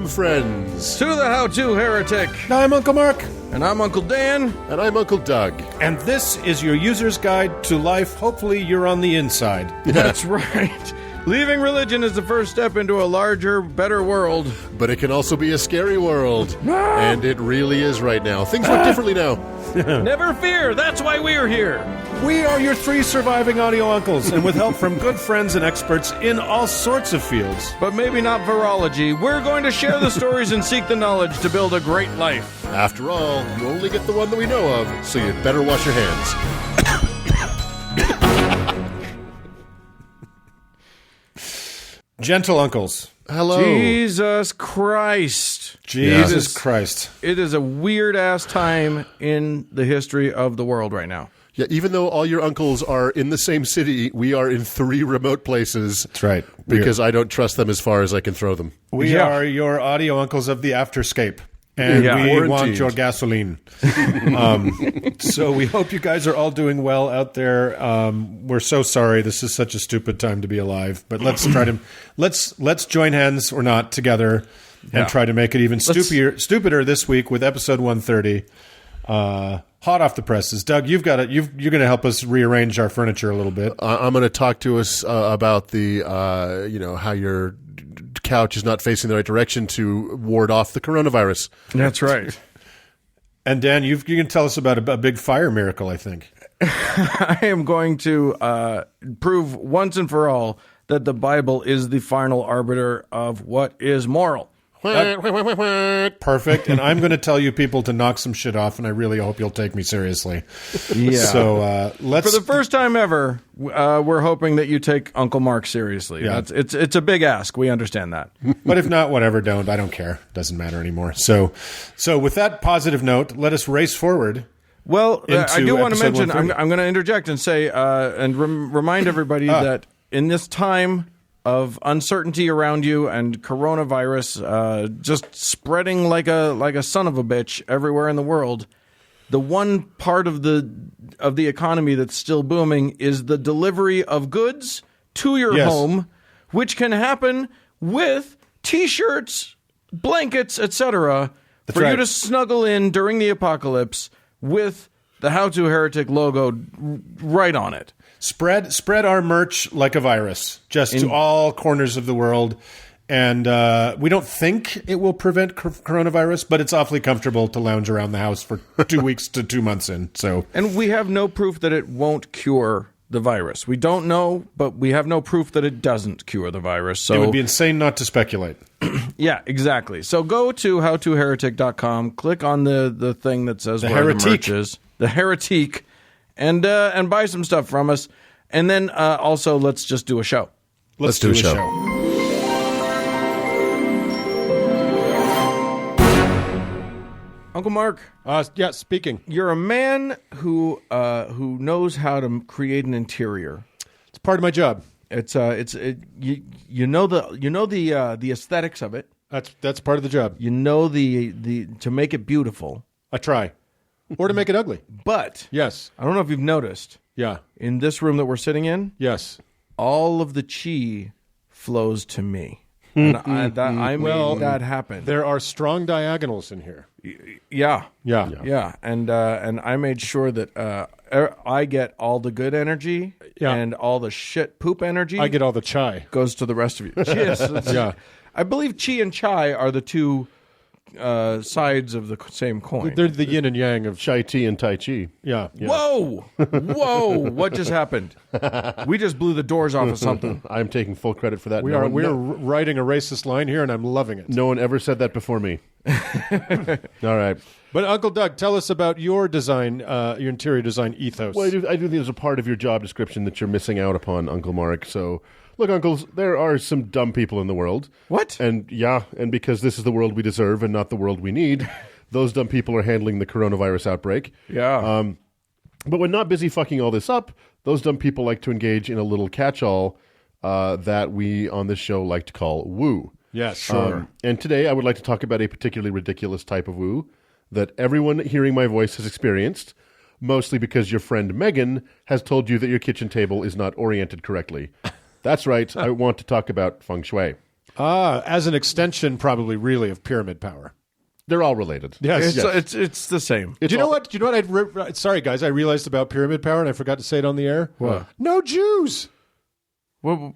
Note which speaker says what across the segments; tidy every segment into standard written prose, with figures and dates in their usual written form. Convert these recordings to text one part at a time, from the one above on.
Speaker 1: Welcome, friends.
Speaker 2: To the How-To Heretic.
Speaker 3: I'm Uncle Mark.
Speaker 2: And I'm Uncle Dan.
Speaker 1: And I'm Uncle Doug.
Speaker 3: And this is your user's guide to life. Hopefully you're on the inside.
Speaker 2: That's right. Leaving religion is the first step into a larger, better world.
Speaker 1: But it can also be a scary world. And it really is right now. Things work differently now.
Speaker 2: Never fear. That's why we're here.
Speaker 3: We are your 3 surviving audio uncles, and with help from good friends and experts in all sorts of fields.
Speaker 2: But maybe not virology. We're going to share the stories and seek the knowledge to build a great life.
Speaker 1: After all, you only get the one that we know of, so you'd better wash your hands.
Speaker 3: Gentle uncles.
Speaker 1: Hello.
Speaker 2: Jesus Christ.
Speaker 3: Jesus Christ.
Speaker 2: It is a weird-ass time in the history of the world right now.
Speaker 1: Yeah, even though all your uncles are in the same city, we are in 3 remote places.
Speaker 3: That's right.
Speaker 1: Because I don't trust them as far as I can throw them.
Speaker 3: We are your audio uncles of the afterscape. And we want your gasoline. So we hope you guys are all doing well out there. We're so sorry. This is such a stupid time to be alive. But let's try to let's join hands or not together and try to make it even stupider this week with episode 130. Hot off the presses. Doug, you're going to help us rearrange our furniture a little bit.
Speaker 1: I'm going to talk to us about the how your couch is not facing the right direction to ward off the coronavirus.
Speaker 2: That's right.
Speaker 3: And Dan, you can tell us about a big fire miracle, I think.
Speaker 2: I am going to prove once and for all that the Bible is the final arbiter of what is moral.
Speaker 3: Perfect. And I'm going to tell you people to knock some shit off, and I really hope you'll take me seriously.
Speaker 2: Yeah.
Speaker 3: So let's...
Speaker 2: For the first time ever, we're hoping that you take Uncle Mark seriously.
Speaker 3: Yeah.
Speaker 2: It's a big ask. We understand that.
Speaker 3: But if not, whatever, don't. I don't care. Doesn't matter anymore. So with that positive note, let us race forward.
Speaker 2: Well, I do want to mention, I'm going to interject and say, and remind everybody that in this time of uncertainty around you and coronavirus just spreading like a son of a bitch everywhere in the world, the one part of the economy that's still booming is the delivery of goods to your home, which can happen with T-shirts, blankets, etc. for you to snuggle in during the apocalypse with the How-To Heretic logo right on it.
Speaker 3: Spread our merch like a virus, just to all corners of the world. And we don't think it will prevent coronavirus, but it's awfully comfortable to lounge around the house for 2 weeks to 2 months in.
Speaker 2: And we have no proof that it won't cure the virus. We don't know, but we have no proof that it doesn't cure the virus. So
Speaker 3: it would be insane not to speculate.
Speaker 2: Yeah, exactly. So go to howtoheretic.com, click on the thing that says where the merch is, the Heretic, and buy some stuff from us. And then also, let's just do a show.
Speaker 3: Let's do a show.
Speaker 2: Uncle Mark.
Speaker 3: Yeah, speaking.
Speaker 2: You're a man who knows how to create an interior.
Speaker 3: It's part of my job.
Speaker 2: You know the aesthetics of it.
Speaker 3: That's part of the job.
Speaker 2: You know the to make it beautiful.
Speaker 3: I try. Or to make it ugly.
Speaker 2: But
Speaker 3: yes.
Speaker 2: I don't know if you've noticed.
Speaker 3: Yeah.
Speaker 2: In this room that we're sitting in,
Speaker 3: yes,
Speaker 2: all of the chi flows to me. And I made that happen.
Speaker 4: There are strong diagonals in here.
Speaker 2: Yeah. And I made sure that I get all the good energy and all the shit poop energy.
Speaker 4: I get all the chai.
Speaker 2: Goes to the rest of you. Yes.
Speaker 4: Yeah.
Speaker 2: I believe chi and chai are the two sides of the same coin.
Speaker 4: They're the yin and yang of
Speaker 1: Chai tea and Tai Chi.
Speaker 4: Yeah.
Speaker 2: Whoa! What just happened? We just blew the doors off of something.
Speaker 1: I'm taking full credit for that.
Speaker 4: We're writing a racist line here, and I'm loving it.
Speaker 1: No one ever said that before me. All right.
Speaker 4: But Uncle Doug, tell us about your design, your interior design ethos.
Speaker 1: Well, I do think there's a part of your job description that you're missing out upon, Uncle Mark. So, look, uncles, there are some dumb people in the world.
Speaker 2: What?
Speaker 1: And because this is the world we deserve and not the world we need, those dumb people are handling the coronavirus outbreak.
Speaker 2: Yeah.
Speaker 1: But when not busy fucking all this up, those dumb people like to engage in a little catch-all that we on this show like to call woo.
Speaker 4: Yes, sure.
Speaker 1: And today I would like to talk about a particularly ridiculous type of woo that everyone hearing my voice has experienced, mostly because your friend Meghan has told you that your kitchen table is not oriented correctly. That's right. I want to talk about Feng Shui.
Speaker 4: As an extension, probably really of pyramid power.
Speaker 1: They're all related.
Speaker 4: Yes,
Speaker 2: it's the same.
Speaker 4: Do you know what? Sorry, guys, I realized about pyramid power, and I forgot to say it on the air.
Speaker 2: What?
Speaker 4: No Jews.
Speaker 2: What,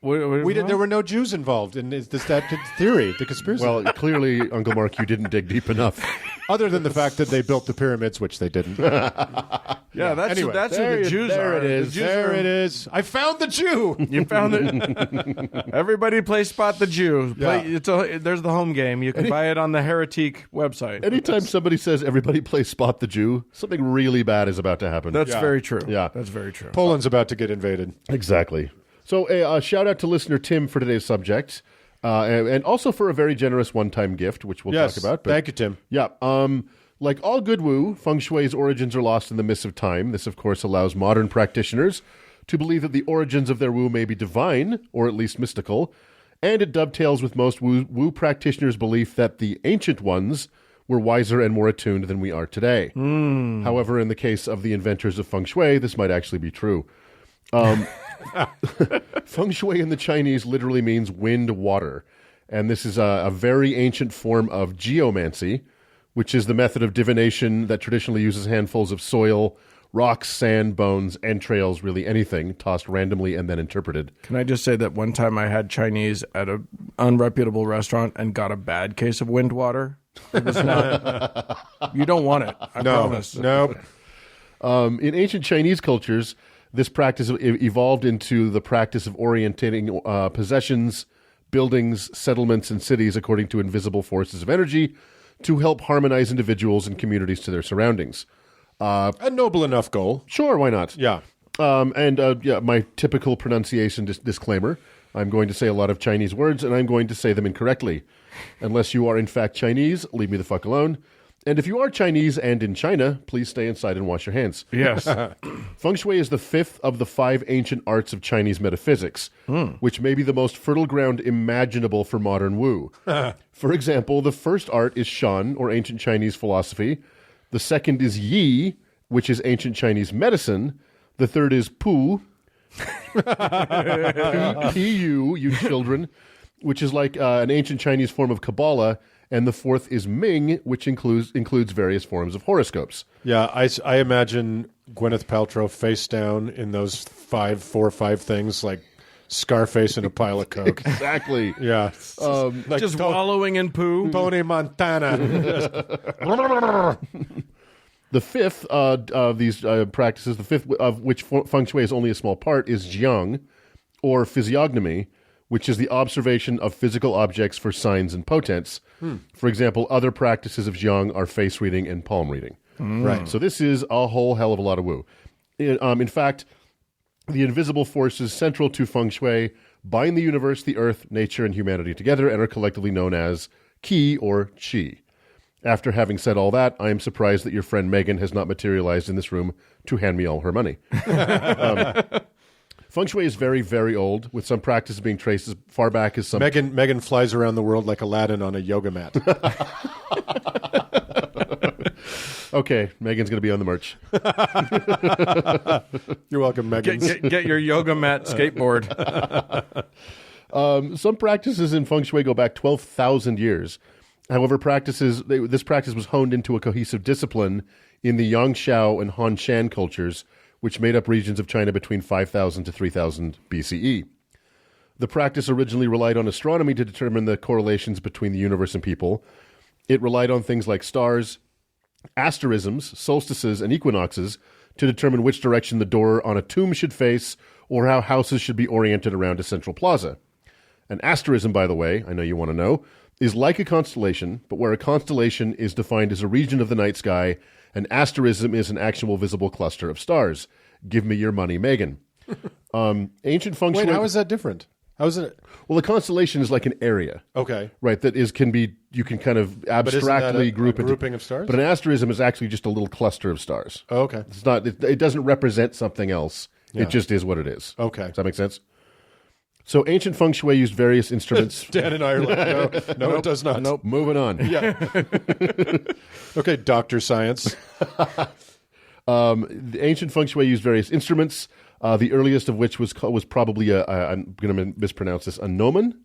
Speaker 4: There were no Jews involved in that theory, the conspiracy.
Speaker 1: Well, clearly, Uncle Mark, you didn't dig deep enough.
Speaker 4: Other than the fact that they built the pyramids, which they didn't.
Speaker 2: That's who the Jews
Speaker 1: there
Speaker 2: are.
Speaker 1: It is.
Speaker 4: There it is. I found the Jew.
Speaker 2: You found it. Everybody play Spot the Jew. There's the home game. You can buy it on the Heretique website.
Speaker 1: Anytime somebody says everybody play Spot the Jew, something really bad is about to happen.
Speaker 2: That's very true.
Speaker 1: Yeah.
Speaker 2: That's very true.
Speaker 4: Poland's about to get invaded.
Speaker 1: Exactly. So a shout out to listener Tim for today's subject, and also for a very generous one-time gift, which we'll talk about. But,
Speaker 4: thank you, Tim.
Speaker 1: Yeah. Like all good woo, Feng Shui's origins are lost in the mists of time. This, of course, allows modern practitioners to believe that the origins of their woo may be divine, or at least mystical, and it dovetails with most woo practitioners' belief that the ancient ones were wiser and more attuned than we are today. However, in the case of the inventors of Feng Shui, this might actually be true. Feng Shui in the Chinese literally means wind-water, and this is a very ancient form of geomancy, which is the method of divination that traditionally uses handfuls of soil, rocks, sand, bones, entrails, really anything, tossed randomly and then interpreted.
Speaker 2: Can I just say that one time I had Chinese at an unreputable restaurant and got a bad case of wind water? It was not. You don't want it. I promise.
Speaker 4: Nope.
Speaker 1: In ancient Chinese cultures, this practice evolved into the practice of orientating possessions, buildings, settlements, and cities according to invisible forces of energy to help harmonize individuals and communities to their surroundings.
Speaker 4: A noble enough goal.
Speaker 1: Sure, why not?
Speaker 4: Yeah.
Speaker 1: My typical pronunciation disclaimer. I'm going to say a lot of Chinese words, and I'm going to say them incorrectly. Unless you are in fact Chinese, leave me the fuck alone. And if you are Chinese and in China, please stay inside and wash your hands.
Speaker 2: Yes.
Speaker 1: Feng Shui is the fifth of the 5 ancient arts of Chinese metaphysics, which may be the most fertile ground imaginable for modern woo. For example, the first art is Shan, or ancient Chinese philosophy. The second is Yi, which is ancient Chinese medicine. The third is Pu, P-U, you children, which is like an ancient Chinese form of Kabbalah. And the fourth is Ming, which includes various forms of horoscopes.
Speaker 4: Yeah, I imagine Gwyneth Paltrow face down in those 4 or 5 things, like Scarface and a pile of coke.
Speaker 1: Exactly.
Speaker 4: Yeah.
Speaker 2: Like just wallowing in poo.
Speaker 4: Tony Montana.
Speaker 1: The fifth of these practices, the fifth of which Feng Shui is only a small part, is Jiang, or physiognomy, which is the observation of physical objects for signs and potents. For example, other practices of Jiang are face reading and palm reading. Right. So this is a whole hell of a lot of woo. In fact, the invisible forces central to Feng Shui bind the universe, the earth, nature, and humanity together and are collectively known as Qi or Qi. After having said all that, I am surprised that your friend Meghan has not materialized in this room to hand me all her money. Feng Shui is very, very old, with some practices being traced as far back as some...
Speaker 4: Meghan flies around the world like Aladdin on a yoga mat.
Speaker 1: Okay, Megan's going to be on the merch.
Speaker 4: You're welcome, Megan.
Speaker 2: Get your yoga mat skateboard.
Speaker 1: Some practices in Feng Shui go back 12,000 years. However, this practice was honed into a cohesive discipline in the Yangshao and Han Shan cultures, which made up regions of China between 5,000 to 3,000 BCE. The practice originally relied on astronomy to determine the correlations between the universe and people. It relied on things like stars, asterisms, solstices, and equinoxes to determine which direction the door on a tomb should face or how houses should be oriented around a central plaza. An asterism, by the way, I know you want to know, is like a constellation, but where a constellation is defined as a region of the night sky, an asterism is an actual visible cluster of stars. Give me your money, Megan. Ancient Feng Shui...
Speaker 4: Wait, how is that different? How is it?
Speaker 1: Well, a constellation is like an area.
Speaker 4: Okay.
Speaker 1: Right, you can kind of abstractly group it.
Speaker 4: Grouping of stars?
Speaker 1: But an asterism is actually just a little cluster of stars.
Speaker 4: Oh, okay.
Speaker 1: It's not. It doesn't represent something else. Yeah. It just is what it is.
Speaker 4: Okay.
Speaker 1: Does that make sense? So ancient Feng Shui used various instruments.
Speaker 4: Dan and I are like, no, it does not.
Speaker 1: Nope. Moving on.
Speaker 4: Yeah. Okay, Dr. Science.
Speaker 1: The ancient Feng Shui used various instruments. The earliest of which was probably I'm going to mispronounce this, a gnomon,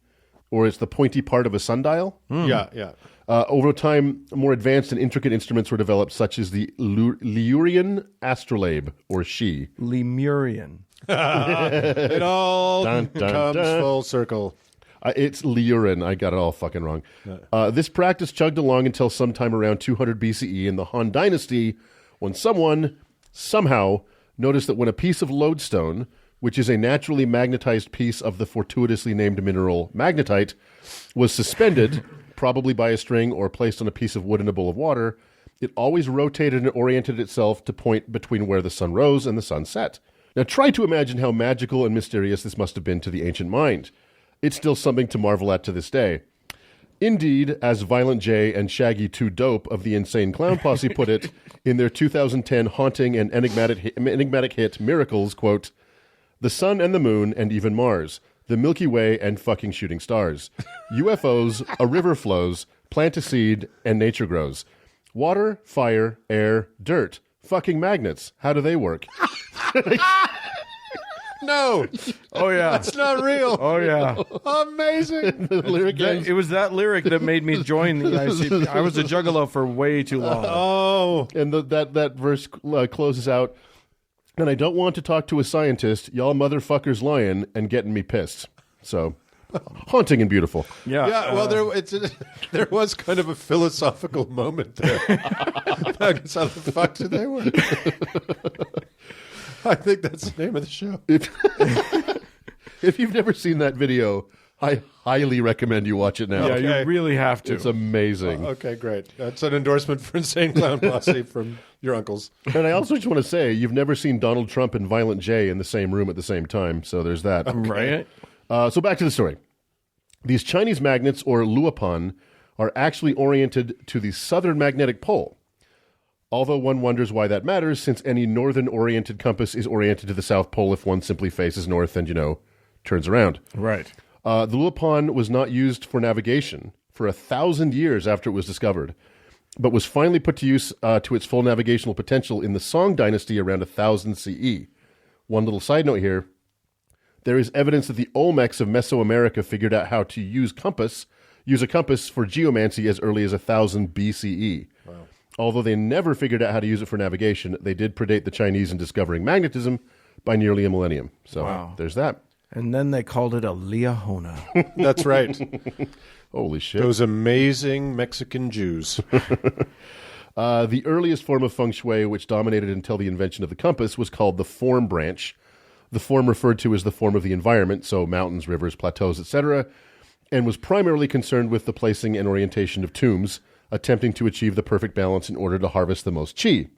Speaker 1: or it's the pointy part of a sundial.
Speaker 4: Yeah.
Speaker 1: Over time, more advanced and intricate instruments were developed, such as the Lemurian astrolabe, or she.
Speaker 2: Lemurian.
Speaker 3: It all comes full circle.
Speaker 1: It's Liurin. I got it all fucking wrong. This practice chugged along until sometime around 200 BCE in the Han Dynasty, when someone, somehow, noticed that when a piece of lodestone, which is a naturally magnetized piece of the fortuitously named mineral magnetite, was suspended, probably by a string or placed on a piece of wood in a bowl of water, it always rotated and oriented itself to point between where the sun rose and the sun set. Now try to imagine how magical and mysterious this must have been to the ancient mind. It's still something to marvel at to this day. Indeed, as Violent J and Shaggy 2 Dope of the Insane Clown Posse put it in their 2010 haunting and enigmatic hit Miracles, quote, "The sun and the moon and even Mars, the Milky Way and fucking shooting stars. UFOs, a river flows, plant a seed, and nature grows. Water, fire, air, dirt, fucking magnets. How do they work?"
Speaker 3: No.
Speaker 2: Oh, yeah.
Speaker 3: That's not real.
Speaker 2: Oh, yeah.
Speaker 3: Amazing.
Speaker 1: The lyric ends,
Speaker 2: It was that lyric that made me join the ICP. I was a juggalo for way too long.
Speaker 3: Oh.
Speaker 1: and that verse closes out, "And I don't want to talk to a scientist, y'all motherfuckers lying and getting me pissed." So, haunting and beautiful.
Speaker 2: Yeah.
Speaker 3: Yeah, well, there was kind of a philosophical moment there. How the fuck did they work? I think that's the name of the show.
Speaker 1: If you've never seen that video, I highly recommend you watch it now.
Speaker 2: Yeah,
Speaker 3: Okay.
Speaker 2: you really have to.
Speaker 1: It's amazing.
Speaker 3: Okay, great. That's an endorsement for Insane Clown Posse from your uncles.
Speaker 1: And I also just want to say, you've never seen Donald Trump and Violent J in the same room at the same time, so there's that.
Speaker 2: Right?
Speaker 1: So back to the story. These Chinese magnets, or luopan, are actually oriented to the southern magnetic pole. Although one wonders why that matters, since any northern-oriented compass is oriented to the South Pole if one simply faces north and, turns around.
Speaker 2: Right.
Speaker 1: The luopan was not used for navigation for 1,000 years after it was discovered, but was finally put to use to its full navigational potential in the Song dynasty around 1000 CE. One little side note here. There is evidence that the Olmecs of Mesoamerica figured out how to use a compass for geomancy as early as 1000 BCE. Wow. Although they never figured out how to use it for navigation, they did predate the Chinese in discovering magnetism by nearly a millennium. So There's that.
Speaker 2: And then they called it a Liahona.
Speaker 3: That's right.
Speaker 1: Holy shit.
Speaker 3: Those amazing Mexican Jews.
Speaker 1: The earliest form of Feng Shui, which dominated until the invention of the compass, was called the form branch. The form referred to as the form of the environment, so mountains, rivers, plateaus, etc., and was primarily concerned with the placing and orientation of tombs, attempting to achieve the perfect balance in order to harvest the most qi.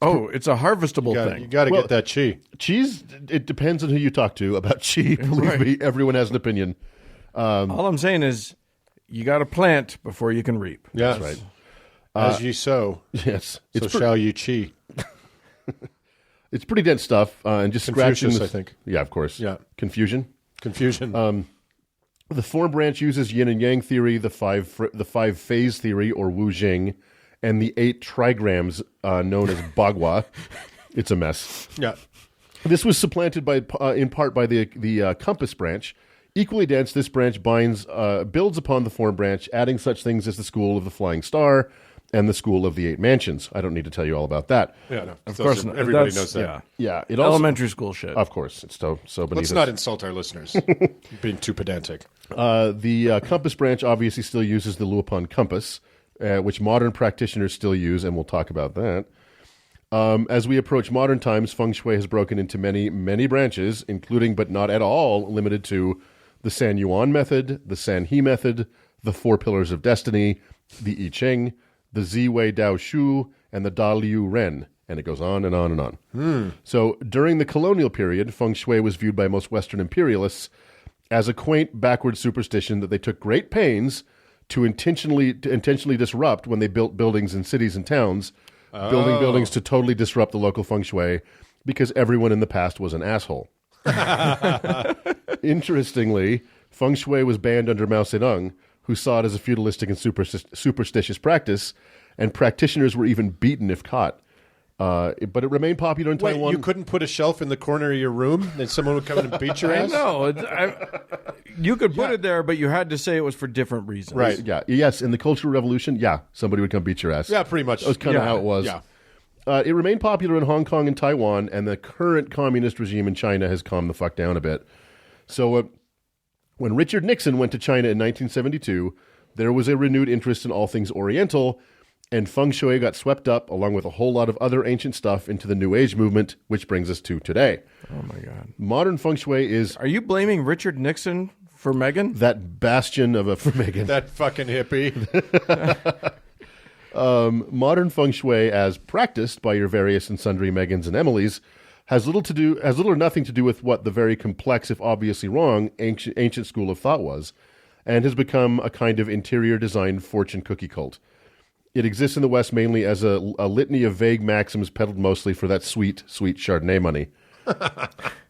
Speaker 2: Oh, it's a harvestable thing.
Speaker 3: You got to get that chi.
Speaker 1: Qi's, it depends on who you talk to about qi. Believe me, everyone has an opinion.
Speaker 2: All I'm saying is you got to plant before you can reap.
Speaker 3: Yes.
Speaker 1: That's right.
Speaker 3: As ye sow,
Speaker 1: Yes.
Speaker 3: so shall you chi.
Speaker 1: It's pretty dense stuff. And just scratching
Speaker 3: Confucius,
Speaker 1: the,
Speaker 3: I think.
Speaker 1: Yeah, of course.
Speaker 3: Yeah.
Speaker 1: Confusion.
Speaker 3: The
Speaker 1: form branch uses yin and yang theory, the five phase theory, or Wu Jing, and the 8 trigrams known as Bagua. It's a mess.
Speaker 3: Yeah.
Speaker 1: This was supplanted in part by the compass branch. Equally dense, this branch builds upon the form branch, adding such things as the school of the flying star and the school of the 8 mansions. I don't need to tell you all about that.
Speaker 3: Yeah, no.
Speaker 2: Of course not.
Speaker 3: Everybody
Speaker 2: That's-
Speaker 3: knows that.
Speaker 1: Yeah, it also,
Speaker 2: Elementary school shit.
Speaker 1: of course, it's so beneath
Speaker 3: Let's
Speaker 1: us.
Speaker 3: not insult our listeners. Being too pedantic.
Speaker 1: The compass branch obviously still uses the Luopan compass, which modern practitioners still use, and we'll talk about that. As we approach modern times, Feng Shui has broken into many, many branches, including but not at all limited to the San Yuan method, the San He method, the 4 pillars of destiny, the I Ching, the Ziwei Dao Shu, and the Da Liu Ren, and it goes on and on and on. So during the colonial period, Feng Shui was viewed by most Western imperialists as a quaint, backward superstition that they took great pains to intentionally disrupt when they built buildings in cities and towns, building buildings to totally disrupt the local Feng Shui because everyone in the past was an asshole. Interestingly, Feng Shui was banned under Mao Zedong, who saw it as a feudalistic and superstitious practice, and practitioners were even beaten if caught. But it remained popular in Taiwan.
Speaker 3: You couldn't put a shelf in the corner of your room and someone would come in and beat your
Speaker 2: I
Speaker 3: ass?
Speaker 2: know. you could put it there, but you had to say it was for different reasons.
Speaker 1: Right. Yeah. Yes. In the Cultural Revolution, somebody would come beat your ass.
Speaker 4: Yeah, pretty much.
Speaker 1: That was kind of how it was.
Speaker 4: Yeah.
Speaker 1: It remained popular in Hong Kong and Taiwan, and the current communist regime in China has calmed the fuck down a bit. So when Richard Nixon went to China in 1972, there was a renewed interest in all things Oriental, and Feng Shui got swept up, along with a whole lot of other ancient stuff, into the New Age movement, which brings us to today.
Speaker 2: Oh, my God.
Speaker 1: Modern Feng Shui is...
Speaker 2: Are you blaming Richard Nixon for Meghan?
Speaker 1: That bastion for Meghan.
Speaker 4: That fucking hippie.
Speaker 1: Modern Feng Shui, as practiced by your various and sundry Meghans and Emilys, has little or nothing to do with what the very complex, if obviously wrong, ancient school of thought was, and has become a kind of interior design fortune cookie cult. It exists in the West mainly as a litany of vague maxims peddled mostly for that sweet, sweet Chardonnay money.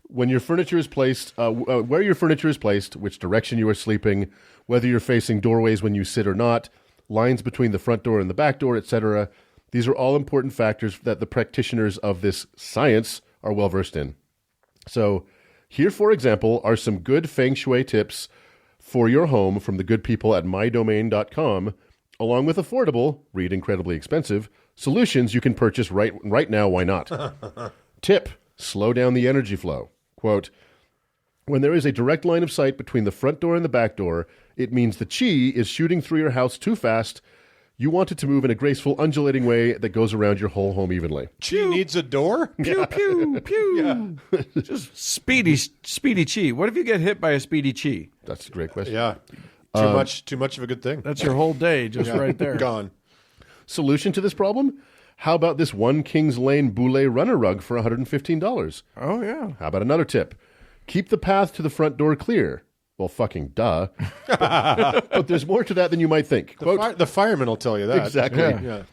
Speaker 1: When your furniture is placed, where your furniture is placed, which direction you are sleeping, whether you're facing doorways when you sit or not, lines between the front door and the back door, etc. These are all important factors that the practitioners of this science are well versed in. So here, for example, are some good Feng Shui tips for your home from the good people at mydomain.com, along with affordable, read incredibly expensive, solutions you can purchase right now. Why not? Tip, slow down the energy flow. Quote, when there is a direct line of sight between the front door and the back door, it means the chi is shooting through your house too fast. You want it to move in a graceful, undulating way that goes around your whole home evenly.
Speaker 4: Chi needs a door?
Speaker 2: Pew, pew, pew. Yeah. Just speedy chi. What if you get hit by a speedy chi?
Speaker 1: That's a great question.
Speaker 4: Yeah. Too much of a good thing.
Speaker 2: That's your whole day just right there.
Speaker 4: Gone.
Speaker 1: Solution to this problem? How about this one Kings Lane Boulé runner rug for $115?
Speaker 2: Oh, yeah.
Speaker 1: How about another tip? Keep the path to the front door clear. Well, fucking duh. But there's more to that than you might think. Quote,
Speaker 4: the fireman will tell you that.
Speaker 1: Exactly.
Speaker 4: Yeah.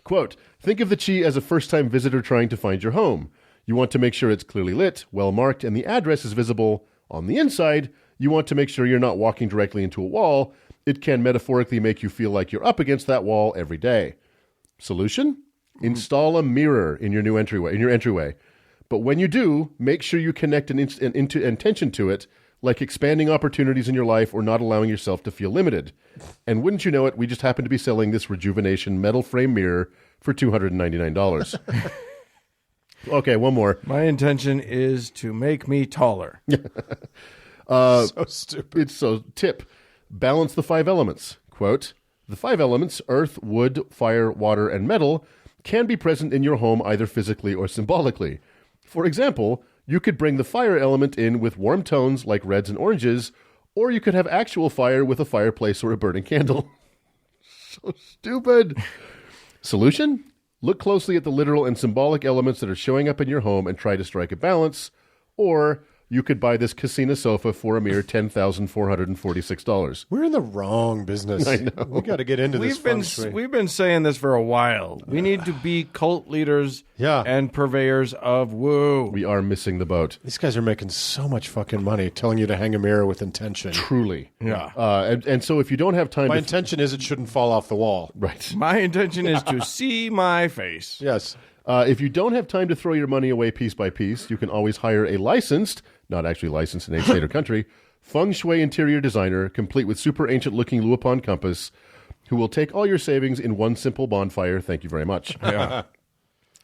Speaker 1: Quote, think of the chi as a first-time visitor trying to find your home. You want to make sure it's clearly lit, well-marked, and the address is visible. On the inside, you want to make sure you're not walking directly into a wall. It can metaphorically make you feel like you're up against that wall every day. Solution? Install a mirror in your entryway. But when you do, make sure you connect an intention to it, like expanding opportunities in your life or not allowing yourself to feel limited. And wouldn't you know it, we just happen to be selling this rejuvenation metal frame mirror for $299. Okay, one more.
Speaker 2: My intention is to make me taller.
Speaker 4: So stupid.
Speaker 1: Tip, balance the 5 elements. Quote, the 5 elements, earth, wood, fire, water, and metal, can be present in your home either physically or symbolically. For example, you could bring the fire element in with warm tones like reds and oranges, or you could have actual fire with a fireplace or a burning candle. So stupid. Solution? Look closely at the literal and symbolic elements that are showing up in your home and try to strike a balance, or you could buy this Casina sofa for a mere $10,446.
Speaker 4: We're in the wrong business.
Speaker 1: I know.
Speaker 4: We got to get into this feng shui.
Speaker 2: We've been saying this for a while. We need to be cult leaders and purveyors of woo.
Speaker 1: We are missing the boat.
Speaker 4: These guys are making so much fucking money telling you to hang a mirror with intention.
Speaker 1: Truly.
Speaker 2: Yeah.
Speaker 1: And so if you don't have time
Speaker 4: My intention is it shouldn't fall off the wall.
Speaker 1: Right.
Speaker 2: My intention is to see my face.
Speaker 4: Yes.
Speaker 1: If you don't have time to throw your money away piece by piece, you can always hire a licensed, not actually licensed in any state or country, Feng Shui interior designer, complete with super ancient-looking Luopan compass, who will take all your savings in one simple bonfire. Thank you very much.
Speaker 2: Yeah.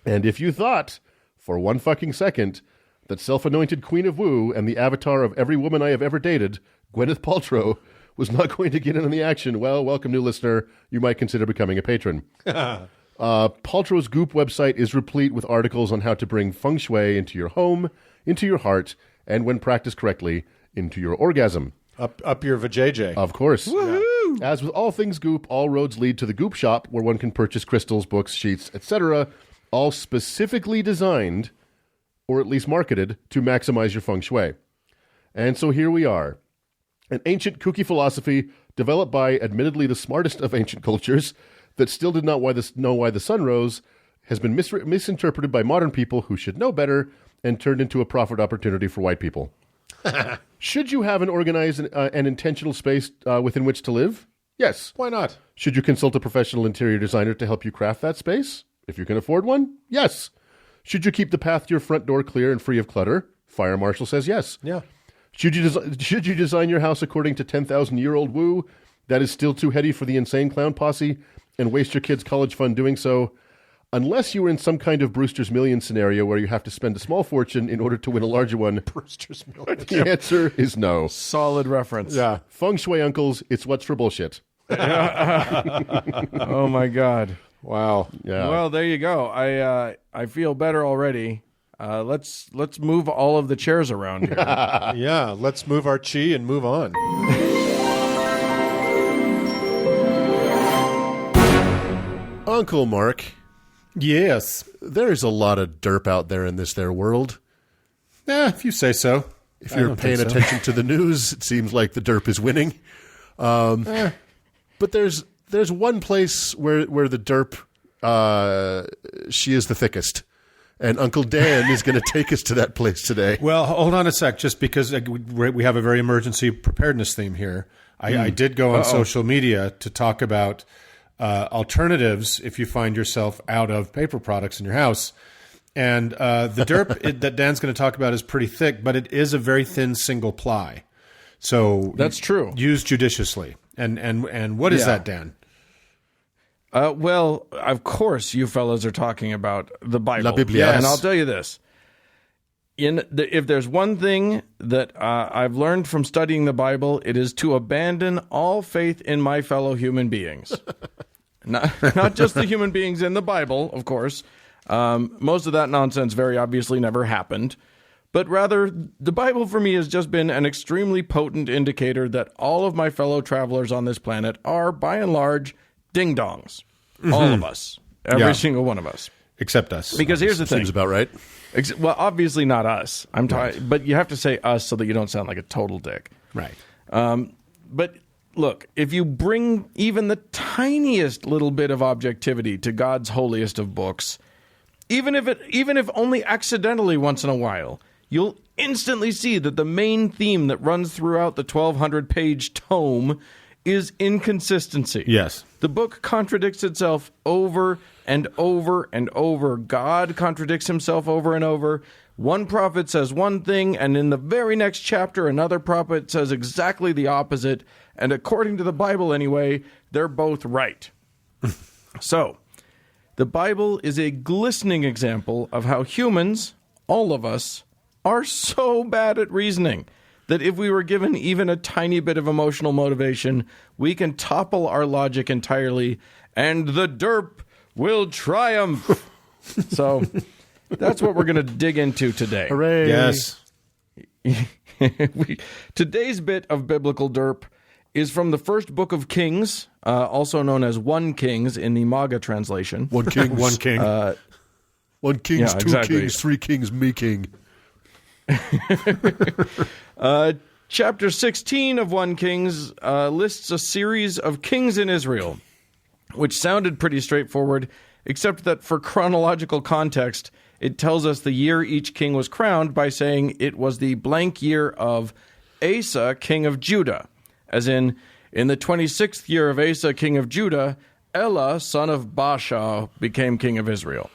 Speaker 1: And if you thought, for one fucking second, that self-anointed Queen of Woo and the avatar of every woman I have ever dated, Gwyneth Paltrow, was not going to get in on the action, well, welcome, new listener. You might consider becoming a patron. Paltrow's Goop website is replete with articles on how to bring Feng Shui into your home, into your heart, and when practiced correctly, into your orgasm.
Speaker 4: Up your vajayjay.
Speaker 1: Of course.
Speaker 2: Woohoo!
Speaker 1: As with all things Goop, all roads lead to the Goop shop, where one can purchase crystals, books, sheets, etc., all specifically designed, or at least marketed, to maximize your Feng Shui. And so here we are. An ancient kooky philosophy developed by, admittedly, the smartest of ancient cultures that still did not know why the sun rose, has been misinterpreted by modern people who should know better and turned into a profit opportunity for white people. Should you have an organized and intentional space within which to live? Yes.
Speaker 4: Why not?
Speaker 1: Should you consult a professional interior designer to help you craft that space? If you can afford one? Yes. Should you keep the path to your front door clear and free of clutter? Fire marshal says yes.
Speaker 4: Yeah.
Speaker 1: Should you design your house according to 10,000-year-old woo that is still too heady for the insane clown posse and waste your kids' college fund doing so? Unless you were in some kind of Brewster's Million scenario where you have to spend a small fortune in order to win a larger one,
Speaker 4: Brewster's Million.
Speaker 1: The answer is no.
Speaker 2: Solid reference.
Speaker 1: Yeah. Feng Shui uncles, it's what's for bullshit.
Speaker 2: Oh, my God.
Speaker 4: Wow.
Speaker 2: Yeah. Well, there you go. I feel better already. Let's move all of the chairs around here.
Speaker 4: Yeah, let's move our chi and move on.
Speaker 1: Uncle Mark.
Speaker 3: Yes.
Speaker 1: There's a lot of derp out there in this there world.
Speaker 3: If you say so.
Speaker 1: If you're paying attention to the news, it seems like the derp is winning. But there's one place where the derp, she is the thickest. And Uncle Dan is going to take us to that place today.
Speaker 3: Well, hold on a sec, just because we have a very emergency preparedness theme here. I did go on social media to talk about alternatives if you find yourself out of paper products in your house. And the derp that Dan's going to talk about is pretty thick, but it is a very thin single ply. So
Speaker 2: that's true.
Speaker 3: Use judiciously. And what is that, Dan?
Speaker 2: Well, of course, you fellas are talking about the Bible.
Speaker 1: La Biblia.
Speaker 2: Yes. And I'll tell you this. If there's one thing that I've learned from studying the Bible, it is to abandon all faith in my fellow human beings. Not just the human beings in the Bible, of course. Most of that nonsense very obviously never happened. But rather, the Bible for me has just been an extremely potent indicator that all of my fellow travelers on this planet are, by and large, ding-dongs. Mm-hmm. All of us. Every single one of us.
Speaker 3: Except us.
Speaker 2: Because here's the thing.
Speaker 1: Seems about right.
Speaker 2: Well, obviously not us. But you have to say us so that you don't sound like a total dick.
Speaker 3: Right.
Speaker 2: But look, if you bring even the tiniest little bit of objectivity to God's holiest of books, even if only accidentally once in a while, you'll instantly see that the main theme that runs throughout the 1,200-page tome is inconsistency.
Speaker 3: Yes.
Speaker 2: The book contradicts itself over and over and over. God contradicts himself over and over. One prophet says one thing, and in the very next chapter, another prophet says exactly the opposite. And according to the Bible anyway, they're both right. So, the Bible is a glistening example of how humans, all of us, are so bad at reasoning that if we were given even a tiny bit of emotional motivation, we can topple our logic entirely, and the derp will triumph. So that's what we're going to dig into today.
Speaker 1: Hooray.
Speaker 3: Yes.
Speaker 2: Today's bit of biblical derp is from the first book of Kings, also known as 1 Kings in the MAGA translation.
Speaker 1: 1 Kings.
Speaker 3: 1 king.
Speaker 1: 1 Kings,
Speaker 2: yeah,
Speaker 1: 2
Speaker 2: exactly.
Speaker 1: Kings, 3 Kings, me king.
Speaker 2: Chapter 16 of 1 Kings lists a series of kings in Israel, which sounded pretty straightforward, except that for chronological context, it tells us the year each king was crowned by saying it was the blank year of Asa, king of Judah, as in the 26th year of Asa, king of Judah, Elah, son of Baasha, became king of Israel.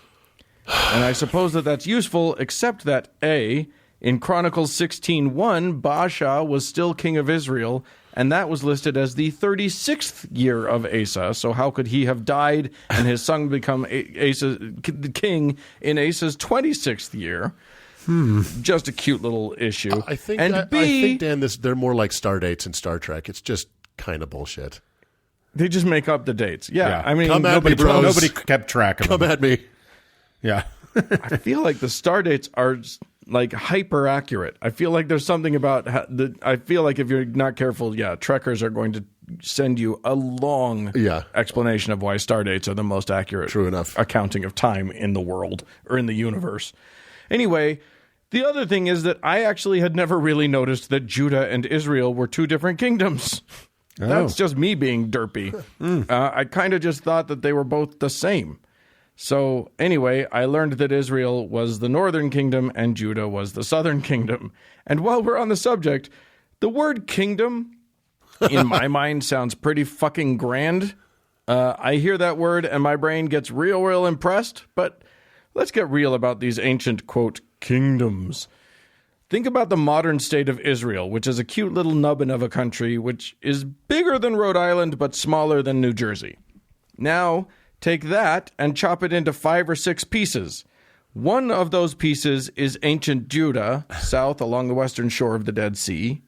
Speaker 2: And I suppose that that's useful, except that in Chronicles 16:1, Baasha was still king of Israel, and that was listed as the 36th year of Asa. So how could he have died and his son become the king in Asa's 26th year? Just a cute little issue.
Speaker 1: I think, Dan, they're more like star dates in Star Trek. It's just kind of bullshit.
Speaker 2: They just make up the dates. Yeah. I mean,
Speaker 1: Come at me, bros.
Speaker 3: Nobody kept track of them.
Speaker 1: Come at me.
Speaker 3: Yeah.
Speaker 2: I feel like the star dates are like hyper accurate. I feel like there's something about I feel like if you're not careful, trekkers are going to send you a long explanation of why star dates are the most accurate
Speaker 1: True enough.
Speaker 2: accounting of time in the world or in the universe. Anyway, the other thing is that I actually had never really noticed that Judah and Israel were two different kingdoms.
Speaker 3: Oh.
Speaker 2: That's just me being derpy. I kind of just thought that they were both the same. So anyway, I learned that Israel was the northern kingdom and Judah was the southern kingdom. And while we're on the subject, the word kingdom, in my mind, sounds pretty fucking grand. I hear that word and my brain gets real impressed. But let's get real about these ancient, quote, kingdoms. Think about the modern state of Israel, which is a cute little nubbin of a country, which is bigger than Rhode Island, but smaller than New Jersey. Now, take that and chop it into 5 or 6 pieces. One of those pieces is ancient Judah, south along the western shore of the Dead Sea,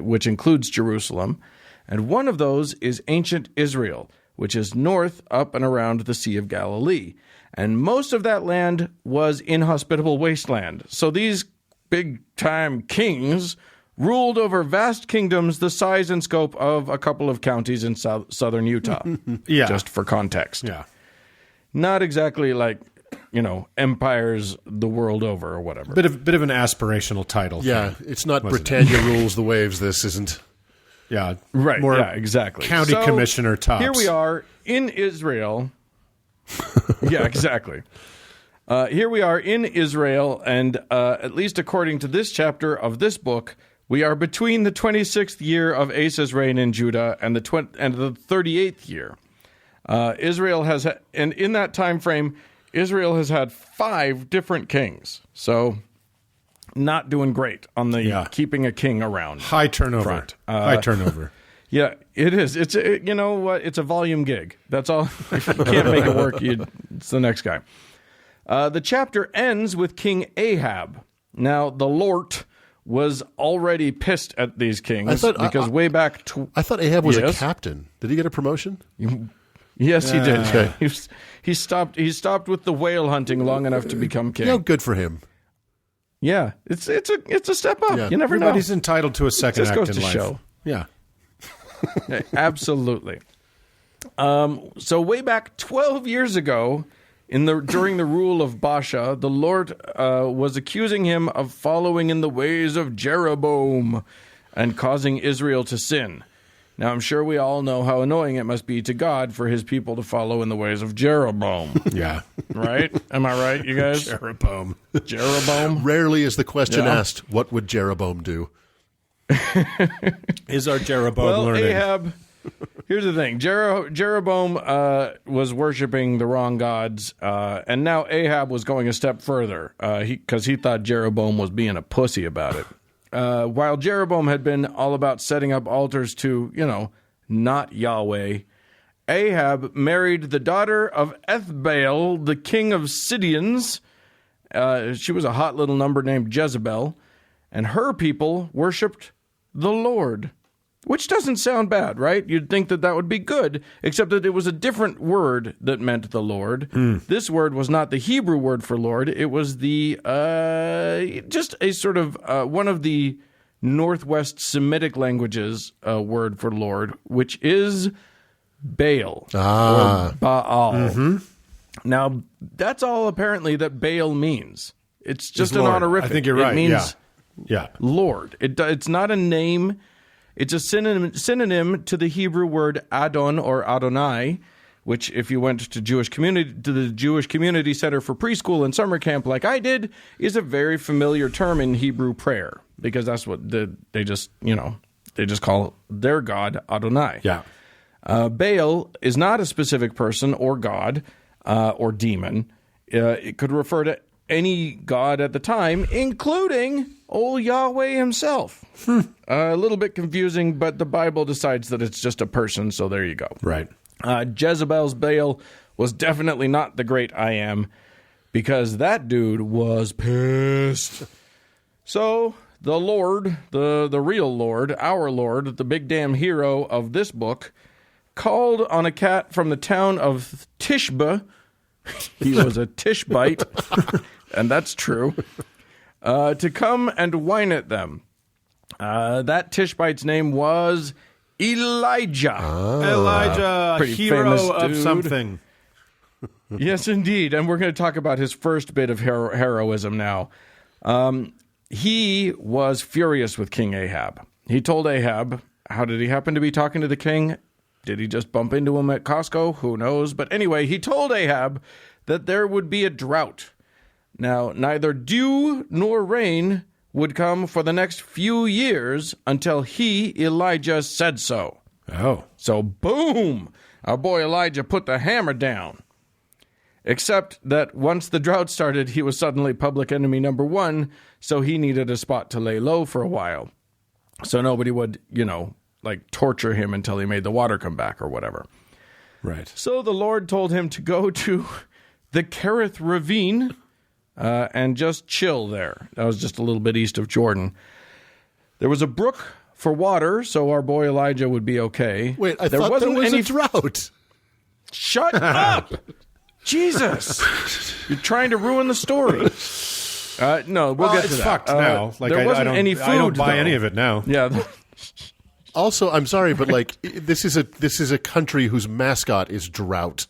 Speaker 2: which includes Jerusalem. And one of those is ancient Israel, which is north up and around the Sea of Galilee. And most of that land was inhospitable wasteland. So these big-time kings ruled over vast kingdoms the size and scope of a couple of counties in southern Utah.
Speaker 3: Yeah.
Speaker 2: Just for context.
Speaker 3: Yeah.
Speaker 2: Not exactly like, empires the world over or whatever.
Speaker 3: Bit of an aspirational title.
Speaker 1: Yeah, it's not Britannia rules the waves. This isn't.
Speaker 3: Yeah.
Speaker 2: Right.
Speaker 3: More
Speaker 2: yeah, exactly.
Speaker 3: County commissioner tops.
Speaker 2: Here we are in Israel. Yeah, exactly. Here we are in Israel, and at least according to this chapter of this book, we are between the 26th year of Asa's reign in Judah and the 38th year. Israel has, and in that time frame, Israel has had 5 different kings. So, not doing great on the keeping a king around.
Speaker 3: High turnover.
Speaker 2: Front.
Speaker 3: High turnover.
Speaker 2: Yeah, it is. You know what? It's a volume gig. That's all. If you can't make it work, it's the next guy. The chapter ends with King Ahab. Now, the Lord was already pissed at these kings because way back...
Speaker 1: I thought Ahab was a captain. Did he get a promotion?
Speaker 2: Yes, he did.
Speaker 1: Okay.
Speaker 2: He stopped with the whale hunting long enough to become king.
Speaker 1: Good for him.
Speaker 2: Yeah, it's a step up.
Speaker 1: Yeah.
Speaker 2: You never know.
Speaker 3: Everybody's entitled to a second act in life.
Speaker 2: Just goes to show.
Speaker 3: Yeah.
Speaker 2: Absolutely. So way back 12 years ago, during the rule of Baasha, the Lord was accusing him of following in the ways of Jeroboam and causing Israel to sin. Now, I'm sure we all know how annoying it must be to God for his people to follow in the ways of Jeroboam.
Speaker 3: Yeah.
Speaker 2: Right? Am I right, you guys?
Speaker 3: Jeroboam.
Speaker 1: Rarely is the question asked, what would Jeroboam do?
Speaker 3: Is our Jeroboam learning?
Speaker 2: Ahab, here's the thing. Jeroboam was worshiping the wrong gods, and now Ahab was going a step further because he thought Jeroboam was being a pussy about it. While Jeroboam had been all about setting up altars to, not Yahweh, Ahab married the daughter of Ethbaal, the king of Sidonians. She was a hot little number named Jezebel, and her people worshipped the Lord, which doesn't sound bad, right? You'd think that would be good, except that it was a different word that meant the Lord. This word was not the Hebrew word for Lord. It was the just a sort of one of the Northwest Semitic languages word for Lord, which is Baal or Baal. Mm-hmm. Now, that's all apparently that Baal means. It's just an honorific.
Speaker 3: I think you're right.
Speaker 2: It means
Speaker 3: yeah.
Speaker 2: Lord. It's not a name. It's a synonym to the Hebrew word Adon or Adonai, which if you went to the Jewish Community Center for preschool and summer camp like I did, is a very familiar term in Hebrew prayer, because that's what they just call their God Adonai.
Speaker 3: Yeah.
Speaker 2: Baal is not a specific person or god or demon. It could refer to any god at the time, including old Yahweh himself. A little bit confusing, but the Bible decides that it's just a person, so there you go.
Speaker 3: Right.
Speaker 2: Jezebel's Baal was definitely not the great I Am, because that dude was pissed. So the Lord, the real Lord, our Lord, the big damn hero of this book, called on a cat from the town of Tishbe. He was a Tishbite, and that's true, to come and whine at them. That Tishbite's name was Elijah.
Speaker 3: Elijah,
Speaker 2: pretty
Speaker 3: hero
Speaker 2: famous
Speaker 3: of
Speaker 2: dude.
Speaker 3: something.
Speaker 2: Yes, indeed. And we're going to talk about his first bit of heroism now. He was furious with King Ahab. He told Ahab, how did he happen to be talking to the king? Did he just bump into him at Costco? Who knows? But anyway, he told Ahab that there would be a drought. Now, neither dew nor rain would come for the next few years until he, Elijah, said so.
Speaker 3: Oh.
Speaker 2: So, boom! Our boy Elijah put the hammer down. Except that once the drought started, he was suddenly public enemy number one, so he needed a spot to lay low for a while. So nobody would, torture him until he made the water come back or whatever.
Speaker 3: Right.
Speaker 2: So the Lord told him to go to the Kerith Ravine and just chill there. That was just a little bit east of Jordan. There was a brook for water, so our boy Elijah would be okay.
Speaker 1: Wait, I thought there was a drought.
Speaker 2: Shut up! Jesus! You're trying to ruin the story. No, we'll get to that.
Speaker 3: It's fucked now.
Speaker 2: There wasn't any food,
Speaker 3: I don't buy
Speaker 2: though.
Speaker 3: any of it now.
Speaker 2: Yeah.
Speaker 1: Also, I'm sorry, but this is a country whose mascot is drought.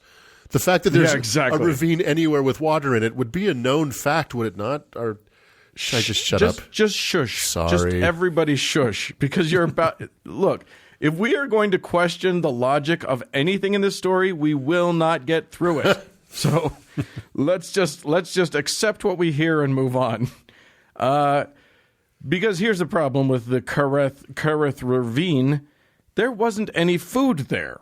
Speaker 1: The fact that there's a ravine anywhere with water in it would be a known fact, would it not? Or should I just shut up?
Speaker 2: Just shush.
Speaker 1: Sorry.
Speaker 2: Just everybody shush, because you're about... Look, if we are going to question the logic of anything in this story, we will not get through it. So let's just accept what we hear and move on. Because here's the problem with the Kerith Ravine. There wasn't any food there.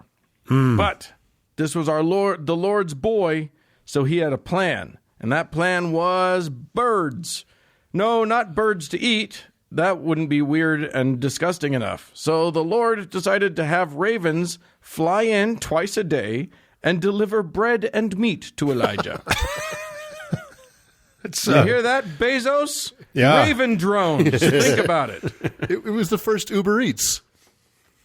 Speaker 2: But this was the Lord's boy, so he had a plan. And that plan was birds. No, not birds to eat. That wouldn't be weird and disgusting enough. So the Lord decided to have ravens fly in twice a day and deliver bread and meat to Elijah. You hear that, Bezos?
Speaker 3: Yeah.
Speaker 2: Raven drones. Think about it.
Speaker 1: It was the first Uber Eats.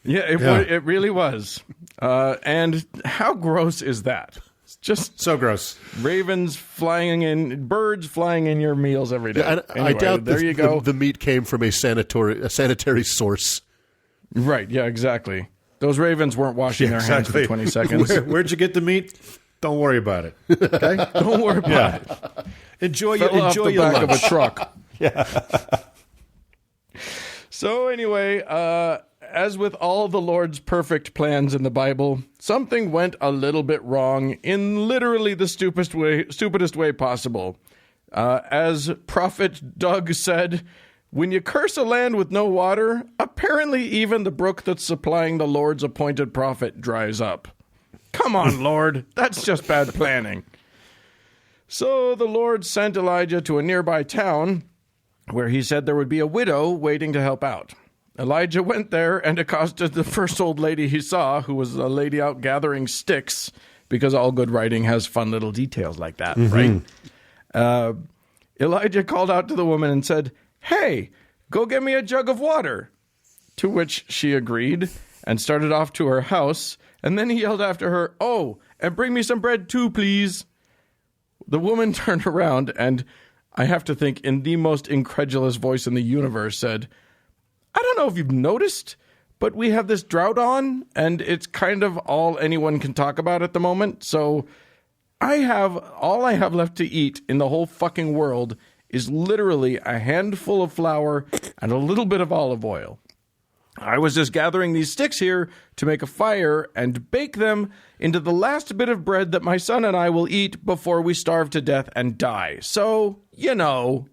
Speaker 2: Yeah, it really was. And how gross is that? It's just
Speaker 3: so gross.
Speaker 2: Ravens flying in, birds flying in your meals every day.
Speaker 1: Yeah,
Speaker 2: anyway,
Speaker 1: I doubt
Speaker 2: there you go.
Speaker 1: The meat came from a sanitary source.
Speaker 2: Right, yeah, exactly. Those ravens weren't washing their hands for 20 seconds.
Speaker 3: Where'd you get the meat? Don't worry about it. Okay?
Speaker 2: Don't worry about it.
Speaker 3: Enjoy
Speaker 2: your
Speaker 3: back
Speaker 2: lunch. Of a truck.
Speaker 3: Yeah.
Speaker 2: So anyway, as with all the Lord's perfect plans in the Bible, something went a little bit wrong in literally the stupidest way possible. As Prophet Doug said, when you curse a land with no water, apparently even the brook that's supplying the Lord's appointed prophet dries up. Come on, Lord. That's just bad planning. So the Lord sent Elijah to a nearby town where he said there would be a widow waiting to help out. Elijah went there and accosted the first old lady he saw, who was a lady out gathering sticks, because all good writing has fun little details like that, right? Elijah called out to the woman and said, "Hey, go get me a jug of water." To which she agreed and started off to her house. And then he yelled after her, "Oh, and bring me some bread too, please." The woman turned around and, I have to think, in the most incredulous voice in the universe, said, "I don't know if you've noticed, but we have this drought on, and it's kind of all anyone can talk about at the moment. So all I have left to eat in the whole fucking world is literally a handful of flour and a little bit of olive oil. I was just gathering these sticks here to make a fire and bake them into the last bit of bread that my son and I will eat before we starve to death and die. So, ... ...
Speaker 3: No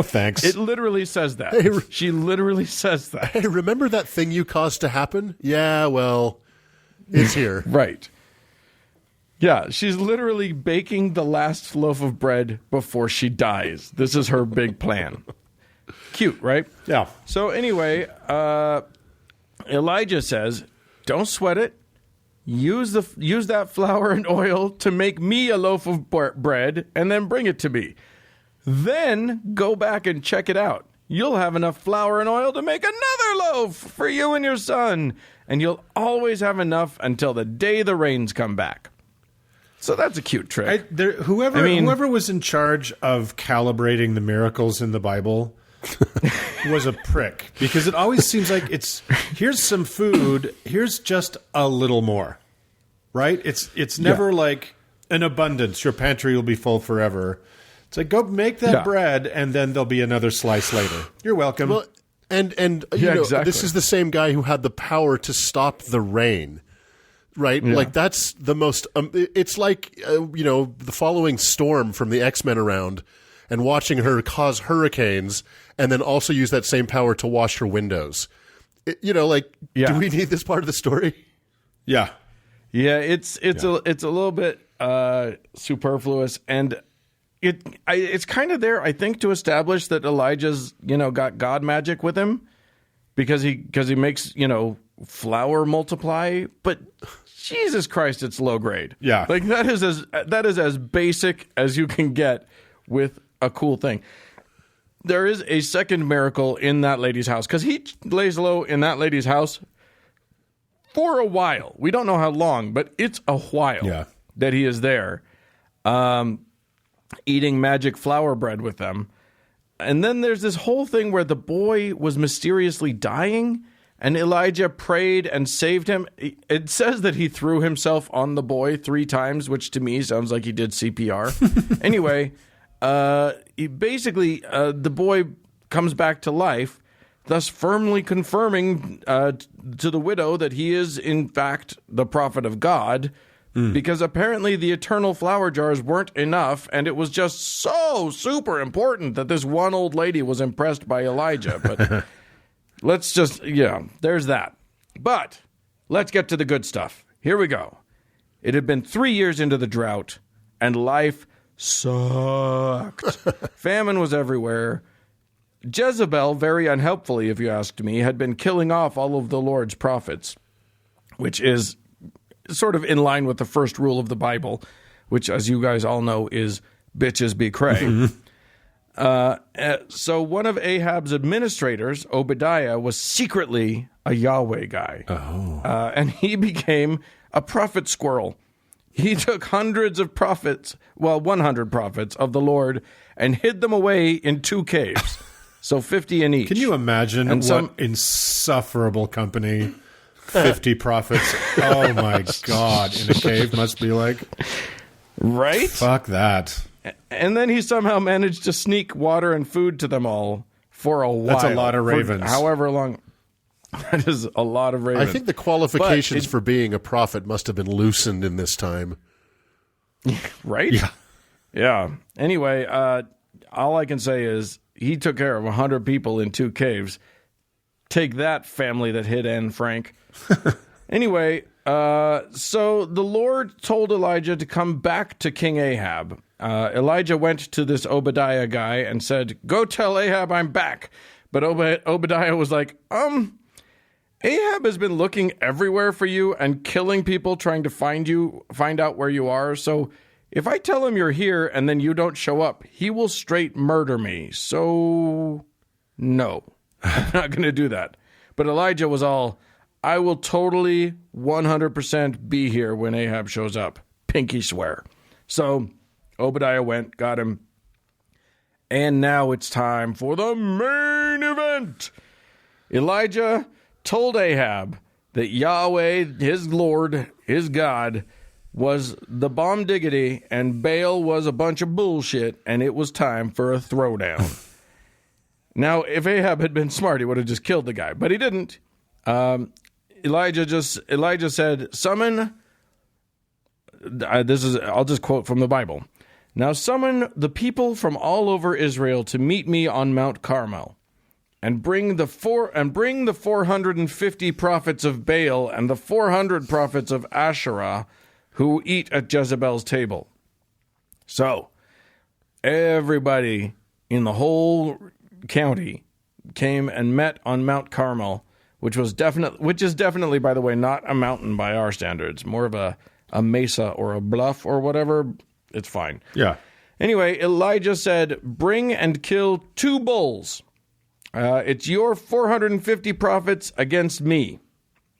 Speaker 3: thanks.
Speaker 2: It literally says that.
Speaker 1: Hey,
Speaker 2: she literally says that.
Speaker 1: Hey, remember that thing you caused to happen? Yeah, well, it's here.
Speaker 2: Right. Yeah, she's literally baking the last loaf of bread before she dies. This is her big plan. Cute, right?
Speaker 3: Yeah.
Speaker 2: So anyway, Elijah says, "Don't sweat it. Use that flour and oil to make me a loaf of bread and then bring it to me. Then go back and check it out. You'll have enough flour and oil to make another loaf for you and your son, and you'll always have enough until the day the rains come back." So that's a cute trick.
Speaker 3: Whoever was in charge of calibrating the miracles in the Bible was a prick, because it always seems like here's some food, here's just a little more, right? It's never like an abundance. Your pantry will be full forever. It's like, go make that bread, and then there'll be another slice later. You're welcome.
Speaker 1: Well, and
Speaker 2: exactly.
Speaker 1: This is the same guy who had the power to stop the rain, right?
Speaker 2: Yeah.
Speaker 1: Like, that's the most. It's like the following Storm from the X-Men around, and watching her cause hurricanes, and then also use that same power to wash her windows. Do we need this part of the story?
Speaker 3: Yeah.
Speaker 2: Yeah, it's a little bit superfluous, and it's kind of there, I think, to establish that Elijah's, got God magic with him because he makes, flour multiply, but Jesus Christ, it's low grade.
Speaker 3: Yeah.
Speaker 2: Like that is as basic as you can get with a cool thing. There is a second miracle in that lady's house because he lays low in that lady's house for a while. We don't know how long, but it's a while that he is there, eating magic flour bread with them. And then there's this whole thing where the boy was mysteriously dying, and Elijah prayed and saved him. It says that he threw himself on the boy 3 times, which to me sounds like he did CPR. Anyway, the boy comes back to life, thus firmly confirming to the widow that he is, in fact, the prophet of God, because apparently the eternal flour jars weren't enough, and it was just so super important that this one old lady was impressed by Elijah. But there's that. But let's get to the good stuff. Here we go. It had been 3 years into the drought, and life sucked. Famine was everywhere. Jezebel, very unhelpfully, if you asked me, had been killing off all of the Lord's prophets, which is sort of in line with the first rule of the Bible, which, as you guys all know, is bitches be cray. So one of Ahab's administrators, Obadiah, was secretly a Yahweh guy. And he became a prophet squirrel. He took 100 prophets of the Lord and hid them away in 2 caves. So 50 in each.
Speaker 3: Can you imagine what insufferable company 50 prophets, oh my God, in a cave must be like?
Speaker 2: Right?
Speaker 3: Fuck that.
Speaker 2: And then he somehow managed to sneak water and food to them all for a while.
Speaker 3: That's a lot of ravens.
Speaker 2: However long. That is a lot of ravens.
Speaker 1: I think the qualifications for being a prophet must have been loosened in this time.
Speaker 2: Right? Yeah. Anyway, all I can say is he took care of 100 people in 2 caves. Take that, family that hid Anne Frank. Anyway, so the Lord told Elijah to come back to King Ahab. Elijah went to this Obadiah guy and said, "Go tell Ahab I'm back." But Obadiah was like, Ahab has been looking everywhere for you and killing people trying to find out where you are. So if I tell him you're here and then you don't show up, he will straight murder me. So no, I'm not going to do that. But Elijah was all, I will totally 100% be here when Ahab shows up. Pinky swear. So Obadiah went, got him. And now it's time for the main event. Elijah told Ahab that Yahweh, his Lord, his God, was the bomb diggity and Baal was a bunch of bullshit, and it was time for a throwdown. Now, if Ahab had been smart, he would have just killed the guy, but he didn't. Elijah said, summon, I'll just quote from the Bible. Now summon the people from all over Israel to meet me on Mount Carmel, and bring the 450 prophets of Baal and the 400 prophets of Asherah who eat at Jezebel's table. So everybody in the whole county came and met on Mount Carmel, which is definitely, by the way, not a mountain by our standards, more of a mesa or a bluff or whatever. It's fine.
Speaker 3: Yeah.
Speaker 2: Anyway, Elijah said, bring and kill 2 bulls. It's your 450 prophets against me.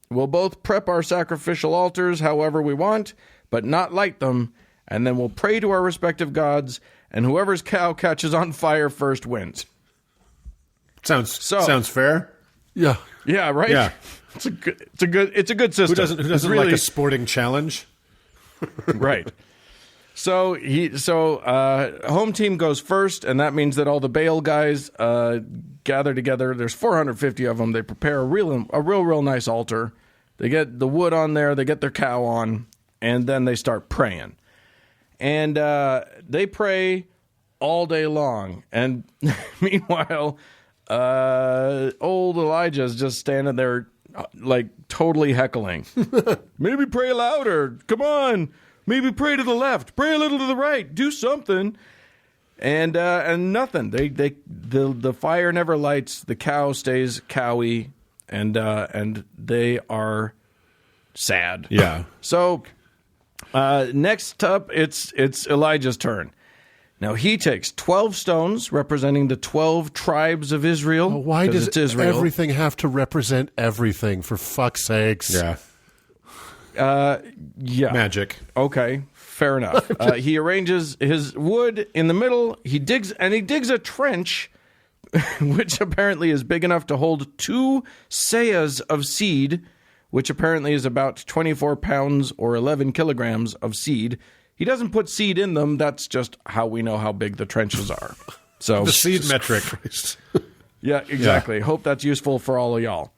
Speaker 2: We'll both prep our sacrificial altars however we want, but not light them, and then we'll pray to our respective gods, and whoever's cow catches on fire first wins.
Speaker 3: Sounds fair.
Speaker 1: Yeah.
Speaker 2: Yeah, right?
Speaker 3: Yeah.
Speaker 2: It's a good system.
Speaker 3: Who doesn't like a sporting challenge?
Speaker 2: Right. So home team goes first, and that means that all the Baal guys gather together. There's 450 of them. They prepare a real nice altar. They get the wood on there. They get their cow on, and then they start praying. And they pray all day long. And meanwhile, old Elijah's just standing there, like totally heckling. Maybe pray louder. Come on. maybe pray to the left, pray a little to the right, do something. And nothing. The fire never lights. The cow stays cowy, and they are sad.
Speaker 3: Yeah.
Speaker 2: So next up, it's Elijah's turn. Now he takes 12 stones representing the 12 tribes of Israel.
Speaker 1: Well, why does everything have to represent everything? For fuck's sakes.
Speaker 3: Yeah.
Speaker 2: Yeah.
Speaker 3: Magic.
Speaker 2: Okay. Fair enough. He arranges his wood in the middle. He digs a trench, which apparently is big enough to hold 2 seahs of seed, which apparently is about 24 pounds or 11 kilograms of seed. He doesn't put seed in them. That's just how we know how big the trenches are. So
Speaker 3: the seed metric.
Speaker 2: Yeah, exactly. Yeah. Hope that's useful for all of y'all.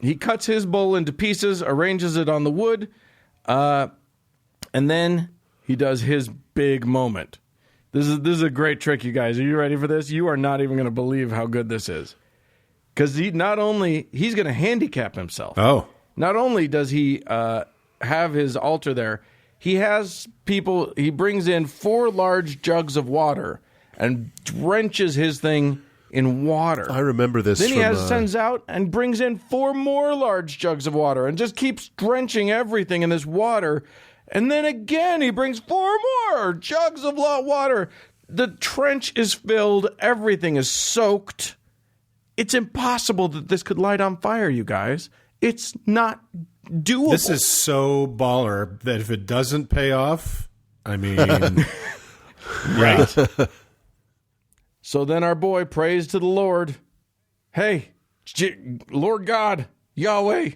Speaker 2: He cuts his bowl into pieces, arranges it on the wood, and then he does his big moment. This is a great trick, you guys. Are you ready for this? You are not even going to believe how good this is. Because he's going to handicap himself.
Speaker 3: Oh.
Speaker 2: Not only does he have his altar there, he brings in 4 large jugs of water and drenches his thing in water.
Speaker 1: I remember this.
Speaker 2: Then he sends out and brings in 4 more large jugs of water and just keeps drenching everything in this water. And then again, he brings 4 more jugs of water. The trench is filled. Everything is soaked. It's impossible that this could light on fire, you guys. It's not doable.
Speaker 3: This is so baller that if it doesn't pay off, I mean...
Speaker 2: Right. So then our boy prays to the Lord. Hey, Lord God, Yahweh,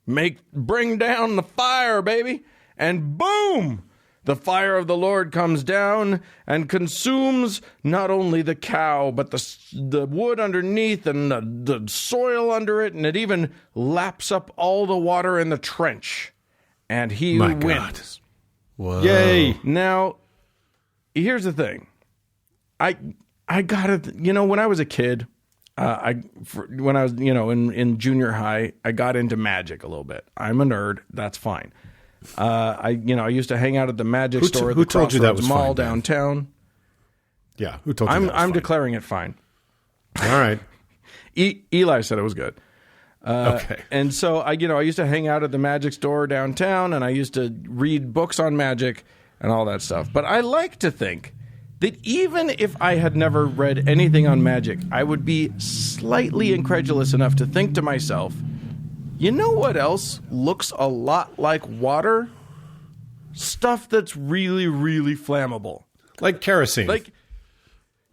Speaker 2: bring down the fire, baby. And boom, the fire of the Lord comes down and consumes not only the cow, but the wood underneath and the soil under it. And it even laps up all the water in the trench. And he wins.
Speaker 1: Wow.
Speaker 2: Yay. Now, here's the thing. I got it. When I was a kid, when I was, in junior high, I got into magic a little bit. I'm a nerd. That's fine. I used to hang out at the magic store at the Crossroads Mall downtown.
Speaker 3: Yeah, who told you that was
Speaker 2: I'm
Speaker 3: fine?
Speaker 2: declaring it fine.
Speaker 3: All right.
Speaker 2: Eli said it was good.
Speaker 3: Okay.
Speaker 2: And so I used to hang out at the magic store downtown, and I used to read books on magic and all that stuff. But I like to think that even if I had never read anything on magic, I would be slightly incredulous enough to think to myself, you know what else looks a lot like water? Stuff that's really, really flammable.
Speaker 3: Like kerosene.
Speaker 2: Like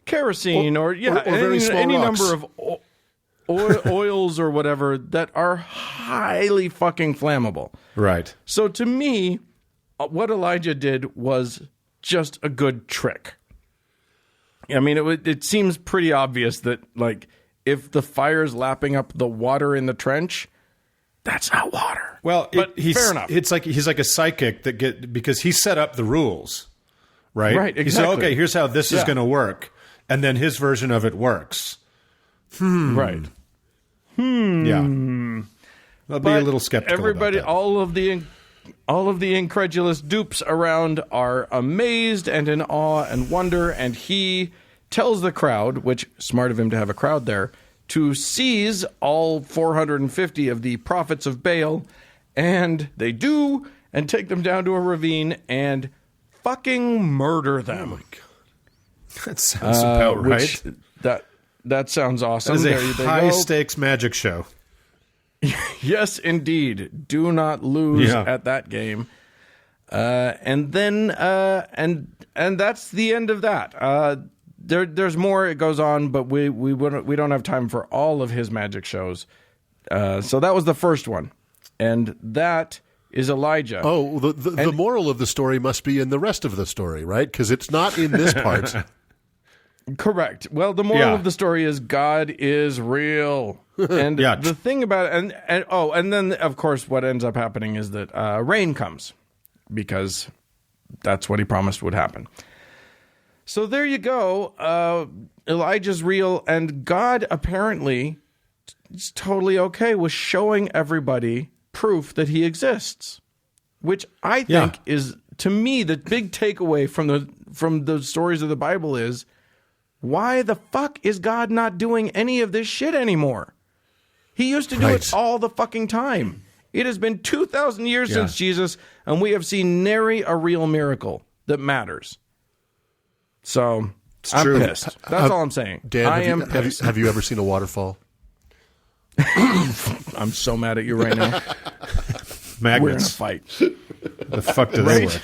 Speaker 2: kerosene or
Speaker 1: very small
Speaker 2: any
Speaker 1: rocks.
Speaker 2: number of oils or whatever that are highly fucking flammable.
Speaker 3: Right.
Speaker 2: So to me, what Elijah did was just a good trick. I mean, it seems pretty obvious that, like, if the fire's lapping up the water in the trench, that's not water.
Speaker 3: Well,
Speaker 2: fair enough.
Speaker 3: It's like he's like a psychic because he set up the rules, right?
Speaker 2: Right, exactly.
Speaker 3: He said, okay, here's how this is going to work. And then his version of it works.
Speaker 2: Right.
Speaker 3: Yeah. I'll be a little skeptical
Speaker 2: Everybody,
Speaker 3: about that.
Speaker 2: all of the incredulous dupes around are amazed and in awe and wonder, and he tells the crowd, which smart of him to have a crowd there, to seize all 450 of the prophets of Baal, and they do, and take them down to a ravine and fucking murder them.
Speaker 3: Oh my God. That sounds about right.
Speaker 2: That sounds awesome.
Speaker 3: That is a high-stakes magic show.
Speaker 2: Yes, indeed. Do not lose at that game. And then and that's the end of that. There's more. It goes on, but we don't have time for all of his magic shows. So that was the first one, and that is Elijah.
Speaker 1: Oh, the moral of the story must be in the rest of the story, right? Because it's not in this part.
Speaker 2: Correct. Well, the moral of the story is God is real. And the thing about it, and then of course what ends up happening is that rain comes, because that's what he promised would happen. So there you go. Elijah's real, and God apparently is totally okay with showing everybody proof that he exists. which I think is, to me, the big takeaway from the stories of the Bible is, why the fuck is God not doing any of this shit anymore? He used to do it all the fucking time. It has been 2,000 years since Jesus, and we have seen nary a real miracle that matters. So I'm pissed. That's all I'm saying.
Speaker 1: Dan,
Speaker 2: I am pissed.
Speaker 1: Have you ever seen a waterfall?
Speaker 2: I'm so mad at you right now.
Speaker 3: Magnets.
Speaker 2: We're in a fight.
Speaker 3: The fuck do they work?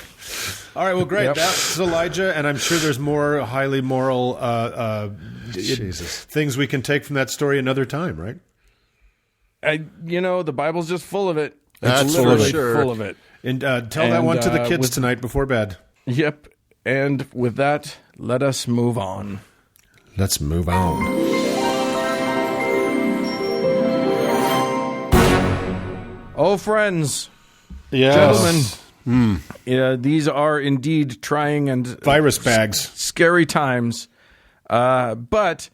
Speaker 3: All right, well, great. Yep. That's Elijah, and I'm sure there's more highly moral things we can take from that story another time, right?
Speaker 2: The Bible's just full of it.
Speaker 1: That's
Speaker 2: literally
Speaker 1: sure.
Speaker 2: full of it.
Speaker 3: And tell that one to the kids tonight before bed.
Speaker 2: Yep. And with that, let us move on.
Speaker 3: Let's move on.
Speaker 2: Oh, friends.
Speaker 3: Yes.
Speaker 2: Gentlemen. These are indeed trying and
Speaker 3: virus bags.
Speaker 2: Scary times. But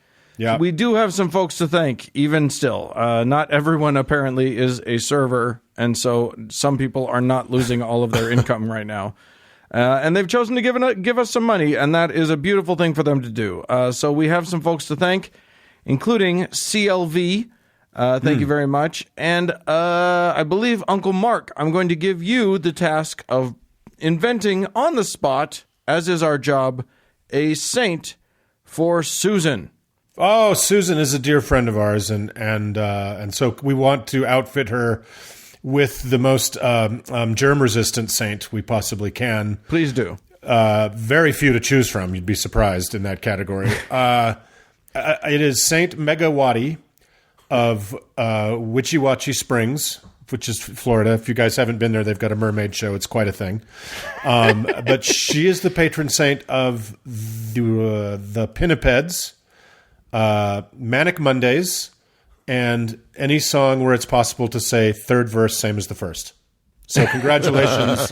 Speaker 2: we do have some folks to thank, even still. Not everyone apparently is a server, and so some people are not losing all of their income right now. And they've chosen to give us some money, and that is a beautiful thing for them to do. So we have some folks to thank, including CLV. Thank you very much. And I believe, Uncle Mark, I'm going to give you the task of inventing on the spot, as is our job, a saint for Susan.
Speaker 3: Oh, Susan is a dear friend of ours, and so we want to outfit her with the most germ-resistant saint we possibly can.
Speaker 2: Please do.
Speaker 3: Very few to choose from. You'd be surprised in that category. It is Saint Megawati of Witchy Watchy Springs, which is Florida. If you guys haven't been there, they've got a mermaid show. It's quite a thing. But she is the patron saint of the Pinnipeds, Manic Mondays, and any song where it's possible to say third verse same as the first. So congratulations.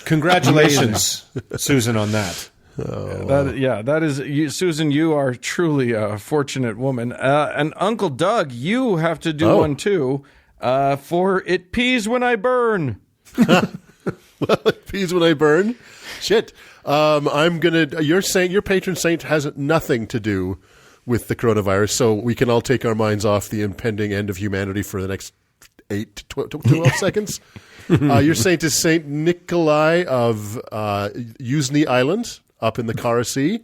Speaker 3: Congratulations, Susan, on that.
Speaker 2: That is Susan. You are truly a fortunate woman. And Uncle Doug, you have to do one too. For It Pees When I Burn.
Speaker 1: Well, it pees when I burn. Shit. I'm gonna. Your patron saint has nothing to do with the coronavirus, so we can all take our minds off the impending end of humanity for the next 8 to 12 seconds. Your saint is Saint Nikolai of Yuzhny Island, up in the Kara Sea.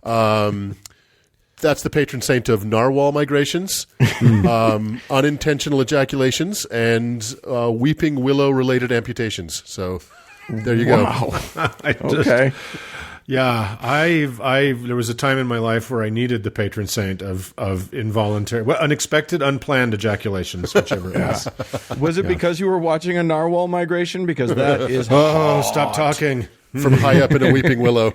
Speaker 1: That's the patron saint of narwhal migrations, unintentional ejaculations, and weeping willow-related amputations. So there you go.
Speaker 2: Okay.
Speaker 3: Yeah, there was a time in my life where I needed the patron saint of involuntary, unexpected, unplanned ejaculations, whichever it was.
Speaker 2: Was it because you were watching a narwhal migration? Because that is
Speaker 3: stop talking.
Speaker 1: From high up in a weeping willow.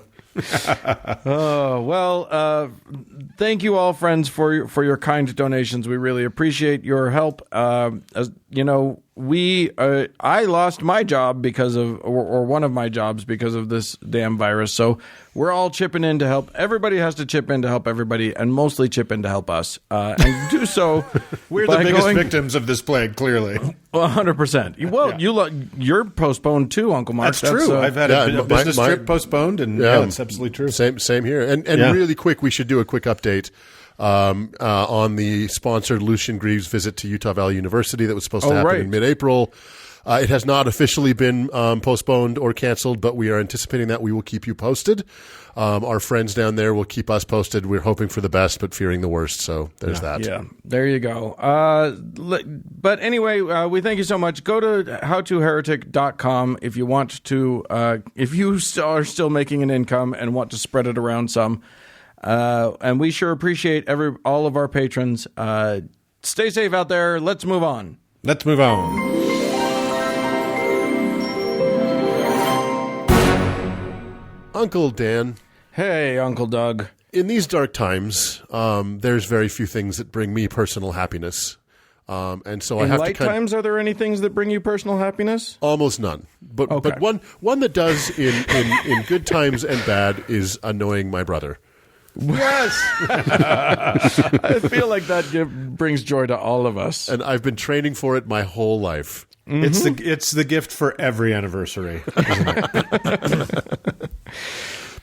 Speaker 2: Thank you all, friends, for your kind donations. We really appreciate your help. As you know, I lost my job because of, or one of my jobs because of this damn virus. So we're all chipping in to help. Everybody has to chip in to help everybody, and mostly chip in to help us. And do so.
Speaker 3: We're the biggest victims of this plague, clearly.
Speaker 2: 100%. Well, you're postponed too, Uncle Mark.
Speaker 3: That's true. I've had a business trip postponed, and it's absolutely true.
Speaker 1: Same here. And really quick, we should do a quick update on the sponsored Lucian Greaves visit to Utah Valley University that was supposed to happen in mid-April. It has not officially been postponed or canceled, but we are anticipating that. We will keep you posted. Our friends down there will keep us posted. We're hoping for the best, but fearing the worst. So there's that. Yeah,
Speaker 2: there you go. But anyway, we thank you so much. Go to howtoheretic.com if you want to, if you are still making an income and want to spread it around some. And we sure appreciate all of our patrons. Stay safe out there. Let's move on.
Speaker 3: Let's move on.
Speaker 1: Uncle Dan.
Speaker 2: Hey, Uncle Doug.
Speaker 1: In these dark times, there's very few things that bring me personal happiness. And so I have
Speaker 2: light times, are there any things that bring you personal happiness?
Speaker 1: Almost none. But one that does in good times and bad is annoying my brother.
Speaker 2: Yes. I feel like that brings joy to all of us.
Speaker 1: And I've been training for it my whole life.
Speaker 3: Mm-hmm. It's the gift for every anniversary, isn't it?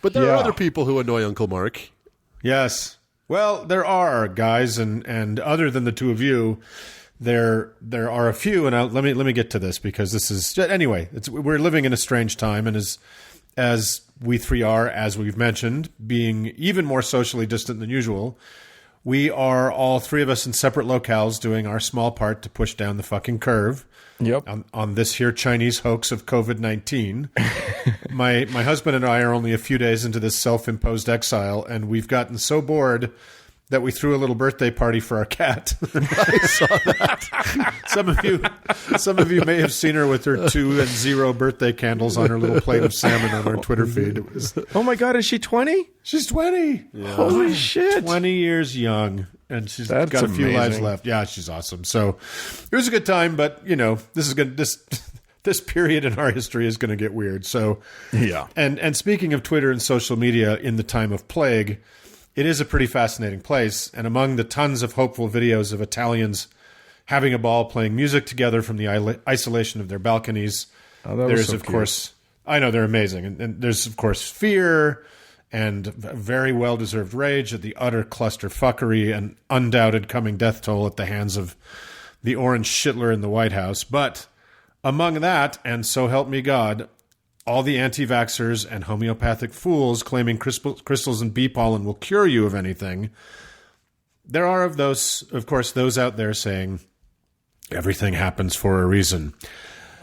Speaker 1: But there are other people who annoy Uncle Mark.
Speaker 3: Yes. Well, there are, guys, and other than the two of you, there are a few, and let me get to this, because this is anyway. We're living in a strange time, and as we three are, as we've mentioned, being even more socially distant than usual, we are all three of us in separate locales doing our small part to push down the fucking curve.
Speaker 2: Yep.
Speaker 3: On this here Chinese hoax of COVID-19. My husband and I are only a few days into this self-imposed exile, and we've gotten so bored that we threw a little birthday party for our cat. I saw that. Some of you may have seen her with her 2 and 0 birthday candles on her little plate of salmon on our Twitter feed.
Speaker 2: Oh my God, is she 20?
Speaker 3: She's 20.
Speaker 2: Yeah. Holy shit.
Speaker 3: 20 years young. And she's
Speaker 2: That's
Speaker 3: got a few
Speaker 2: amazing.
Speaker 3: lives left. Yeah, she's awesome. So it was a good time, but this is good. This period in our history is going to get weird. So
Speaker 2: yeah.
Speaker 3: And speaking of Twitter and social media in the time of plague, it is a pretty fascinating place. And among the tons of hopeful videos of Italians having a ball, playing music together from the isolation of their balconies, there's of course, I know they're amazing, and there's of course fear and very well-deserved rage at the utter clusterfuckery and undoubted coming death toll at the hands of the orange shitler in the White House. But among that, and so help me God, all the anti-vaxxers and homeopathic fools claiming crystals and bee pollen will cure you of anything, there are of course, those out there saying everything happens for a reason.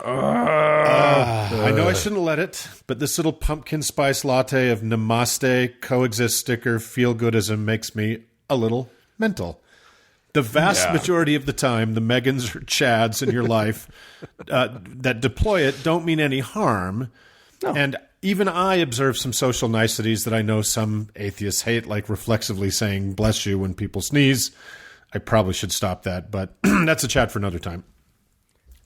Speaker 3: I know I shouldn't let it, but this little pumpkin spice latte of namaste, coexist sticker, feel-goodism makes me a little mental. The vast majority of the time, the Meghans or Chads in your life that deploy it don't mean any harm. No. And even I observe some social niceties that I know some atheists hate, like reflexively saying bless you when people sneeze. I probably should stop that, but that's a chat for another time.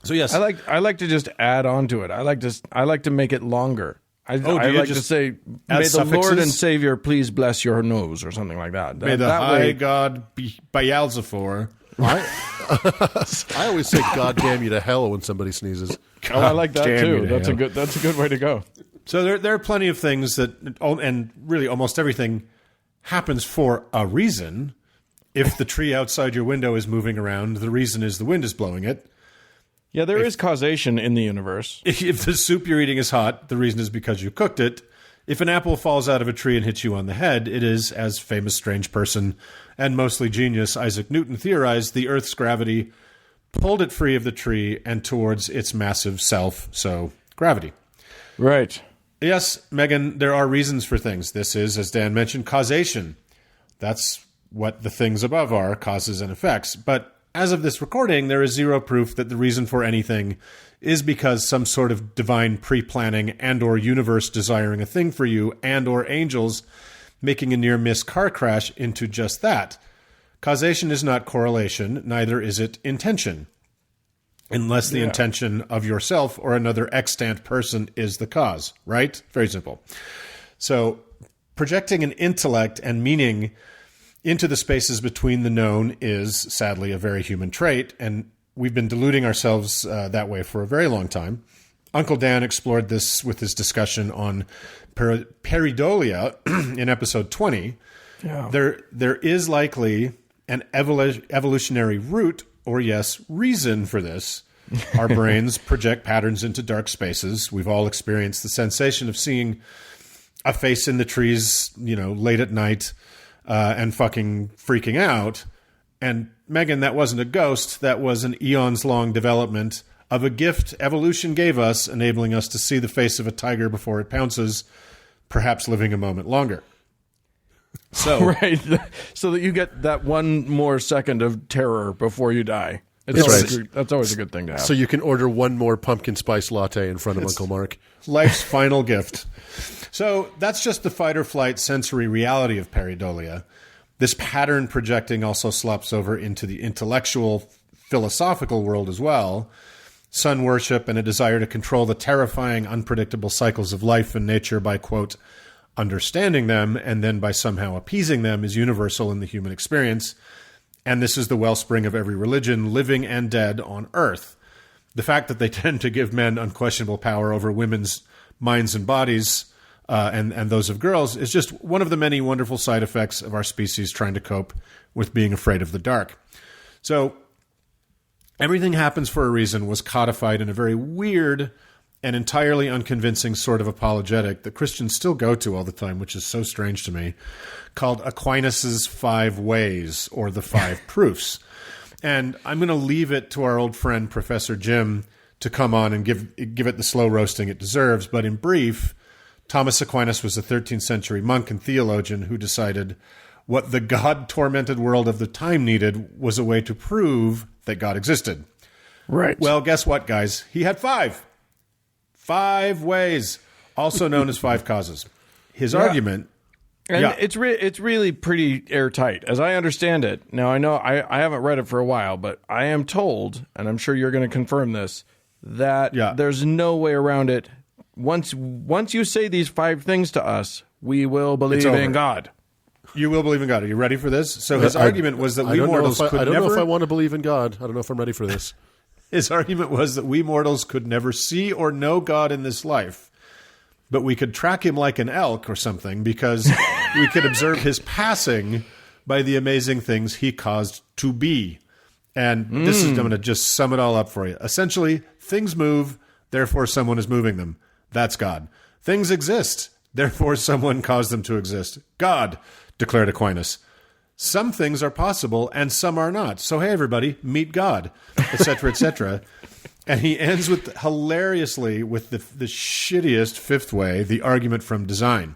Speaker 3: So yes,
Speaker 2: I like to just add on to it. I like to make it longer. I like to say, may the Lord and Savior please bless your nose, or something like that.
Speaker 3: May the high God be Beelzebub.
Speaker 1: I always say God damn you to hell when somebody sneezes.
Speaker 2: Oh, I like that too. That's a good way to go.
Speaker 3: So there are plenty of things that, and really almost everything happens for a reason. If the tree outside your window is moving around, the reason is the wind is blowing it.
Speaker 2: Yeah, there is causation in the universe.
Speaker 3: If the soup you're eating is hot, the reason is because you cooked it. If an apple falls out of a tree and hits you on the head, it is, as famous strange person and mostly genius Isaac Newton theorized, the Earth's gravity pulled it free of the tree and towards its massive self, so gravity.
Speaker 2: Right.
Speaker 3: Yes, Meghan, there are reasons for things. This is, as Dan mentioned, causation. That's what the things above are, causes and effects. But as of this recording, there is zero proof that the reason for anything is because some sort of divine pre-planning and or universe desiring a thing for you and or angels making a near-miss car crash into just that. Causation is not correlation, neither is it intention. Unless the intention of yourself or another extant person is the cause, right? Very simple. So projecting an intellect and meaning into the spaces between the known is, sadly, a very human trait, and we've been deluding ourselves that way for a very long time. Uncle Dan explored this with his discussion on pareidolia in episode 20. Yeah. There is likely an evolutionary root, or yes, reason for this. Our brains project patterns into dark spaces. We've all experienced the sensation of seeing a face in the trees, late at night, and fucking freaking out. And Meghan, that wasn't a ghost. That was an eons-long development of a gift evolution gave us, enabling us to see the face of a tiger before it pounces, perhaps living a moment longer. So
Speaker 2: right, so that you get that one more second of terror before you die. That's always a good thing to have.
Speaker 1: So you can order one more pumpkin spice latte in front of Uncle Mark.
Speaker 3: Life's final gift. So that's just the fight or flight sensory reality of pareidolia. This pattern projecting also slops over into the intellectual, philosophical world as well. Sun worship and a desire to control the terrifying, unpredictable cycles of life and nature by, quote, understanding them and then by somehow appeasing them is universal in the human experience. And this is the wellspring of every religion, living and dead, on Earth. the fact that they tend to give men unquestionable power over women's minds and bodies and those of girls is just one of the many wonderful side effects of our species trying to cope with being afraid of the dark. So everything happens for a reason was codified in a very weird and entirely unconvincing sort of apologetic that Christians still go to all the time, which is so strange to me, called Aquinas' 5 Ways, or the 5 Proofs. And I'm going to leave it to our old friend, Professor Jim, to come on and give it the slow roasting it deserves. But in brief, Thomas Aquinas was a 13th century monk and theologian who decided what the God-tormented world of the time needed was a way to prove that God existed.
Speaker 2: Right.
Speaker 3: Well, guess what, guys? He had 5. 5 ways, also known as 5 causes. His argument...
Speaker 2: And it's really pretty airtight, as I understand it. Now, I know I haven't read it for a while, but I am told, and I'm sure you're going to confirm this, that there's no way around it. Once you say these 5 things to us, we will believe in God.
Speaker 3: You will believe in God. Are you ready for this? So his argument was that we mortals could never...
Speaker 1: I don't know if I want to believe in God. I don't know if I'm ready for this.
Speaker 3: His argument was that we mortals could never see or know God in this life, but we could track him like an elk or something because we could observe his passing by the amazing things he caused to be. And this is, I'm going to just sum it all up for you. Essentially, things move, therefore someone is moving them. That's God. Things exist, therefore someone caused them to exist. God, declared Aquinas. Some things are possible and some are not. So, hey, everybody, meet God, etc., etc. And he ends with, hilariously, with the shittiest 5th way, the argument from design.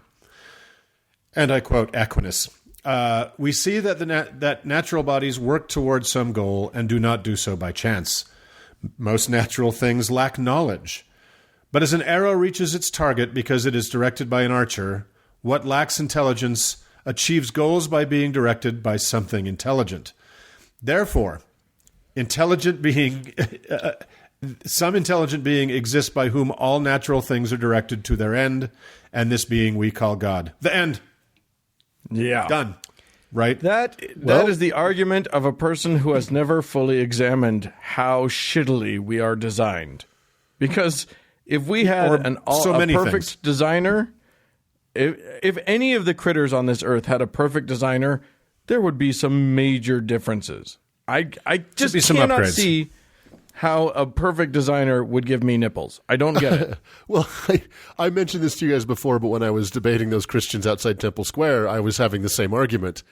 Speaker 3: And I quote Aquinas. We see that that natural bodies work towards some goal and do not do so by chance. Most natural things lack knowledge. But as an arrow reaches its target because it is directed by an archer, what lacks intelligence achieves goals by being directed by something intelligent. Therefore, some intelligent being exists by whom all natural things are directed to their end, and this being we call God. The end.
Speaker 2: Yeah.
Speaker 3: Done. Right?
Speaker 2: That is the argument of a person who has never fully examined how shittily we are designed. Because if we had a perfect designer... If any of the critters on this earth had a perfect designer, there would be some major differences. I just cannot see how a perfect designer would give me nipples. I don't get it.
Speaker 1: Well, I mentioned this to you guys before, but when I was debating those Christians outside Temple Square, I was having the same argument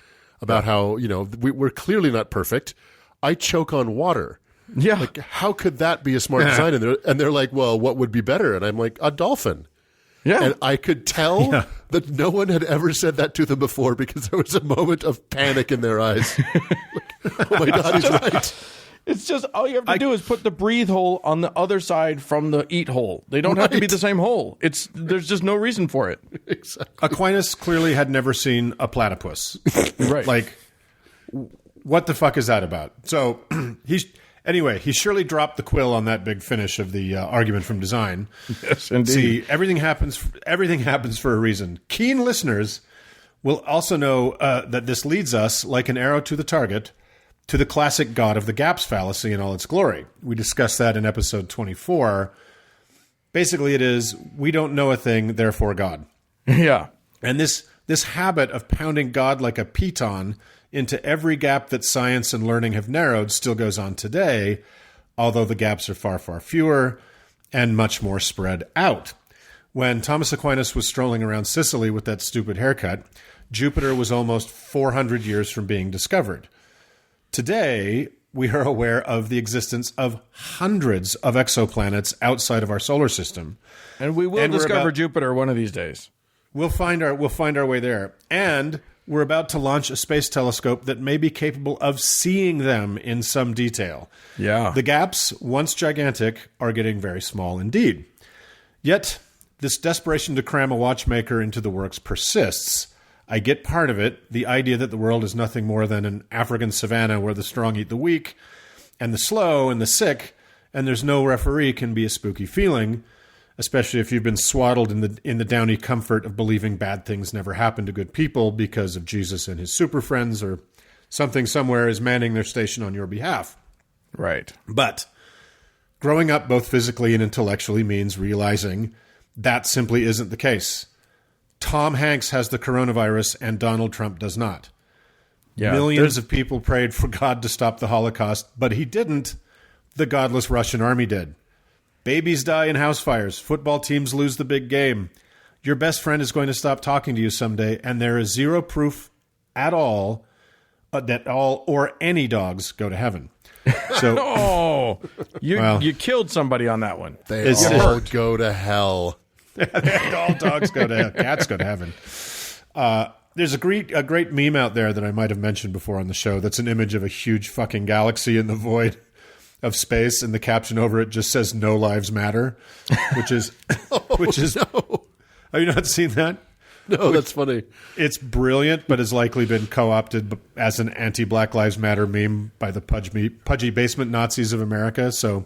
Speaker 1: about how, we're clearly not perfect. I choke on water.
Speaker 2: Yeah.
Speaker 1: Like, how could that be a smart design? And they're like, well, what would be better? And I'm like, a dolphin.
Speaker 2: Yeah.
Speaker 1: And I could tell that no one had ever said that to them before because there was a moment of panic in their eyes. Like, oh my God, he's right.
Speaker 2: It's just all you have to do is put the breathe hole on the other side from the eat hole. They don't have to be the same hole. There's just no reason for it.
Speaker 1: Exactly.
Speaker 3: Aquinas clearly had never seen a platypus.
Speaker 2: Right.
Speaker 3: Like, what the fuck is that about? So he surely dropped the quill on that big finish of the argument from design.
Speaker 2: Yes, indeed.
Speaker 3: See, everything happens for a reason. Keen listeners will also know that this leads us, like an arrow to the target, to the classic God of the gaps fallacy in all its glory. We discussed that in episode 24. Basically, it is, we don't know a thing, therefore God.
Speaker 2: Yeah.
Speaker 3: And this habit of pounding God like a piton into every gap that science and learning have narrowed still goes on today, although the gaps are far, far fewer and much more spread out. When Thomas Aquinas was strolling around Sicily with that stupid haircut, Jupiter was almost 400 years from being discovered. Today, we are aware of the existence of hundreds of exoplanets outside of our solar system.
Speaker 2: And we will discover Jupiter one of these days.
Speaker 3: We'll find our way there. And we're about to launch a space telescope that may be capable of seeing them in some detail.
Speaker 2: Yeah.
Speaker 3: The gaps, once gigantic, are getting very small indeed. Yet, this desperation to cram a watchmaker into the works persists. I get part of it, the idea that the world is nothing more than an African savanna where the strong eat the weak, and the slow and the sick, and there's no referee can be a spooky feeling, especially if you've been swaddled in the downy comfort of believing bad things never happen to good people because of Jesus and his super friends, or something somewhere is manning their station on your behalf.
Speaker 2: Right.
Speaker 3: But Growing up both physically and intellectually means realizing that simply isn't the case. Tom Hanks has the coronavirus and Donald Trump does not. Yeah, millions of people prayed for God to stop the Holocaust, but he didn't. The godless Russian army did. Babies die in house fires. Football teams lose the big game. Your best friend is going to stop talking to you someday, and there is zero proof at all that all or any dogs go to heaven. So,
Speaker 2: you killed somebody on that one.
Speaker 1: They all go to hell.
Speaker 3: All dogs go to hell. Cats go to heaven. There's a great meme out there that I might have mentioned before on the show. That's an image of a huge fucking galaxy in the void of space, and the caption over it just says "No lives matter," which is no. Have you not seen that?
Speaker 1: No, that's funny.
Speaker 3: It's brilliant, but has likely been co-opted as an anti-Black Lives Matter meme by the pudgy basement Nazis of America. So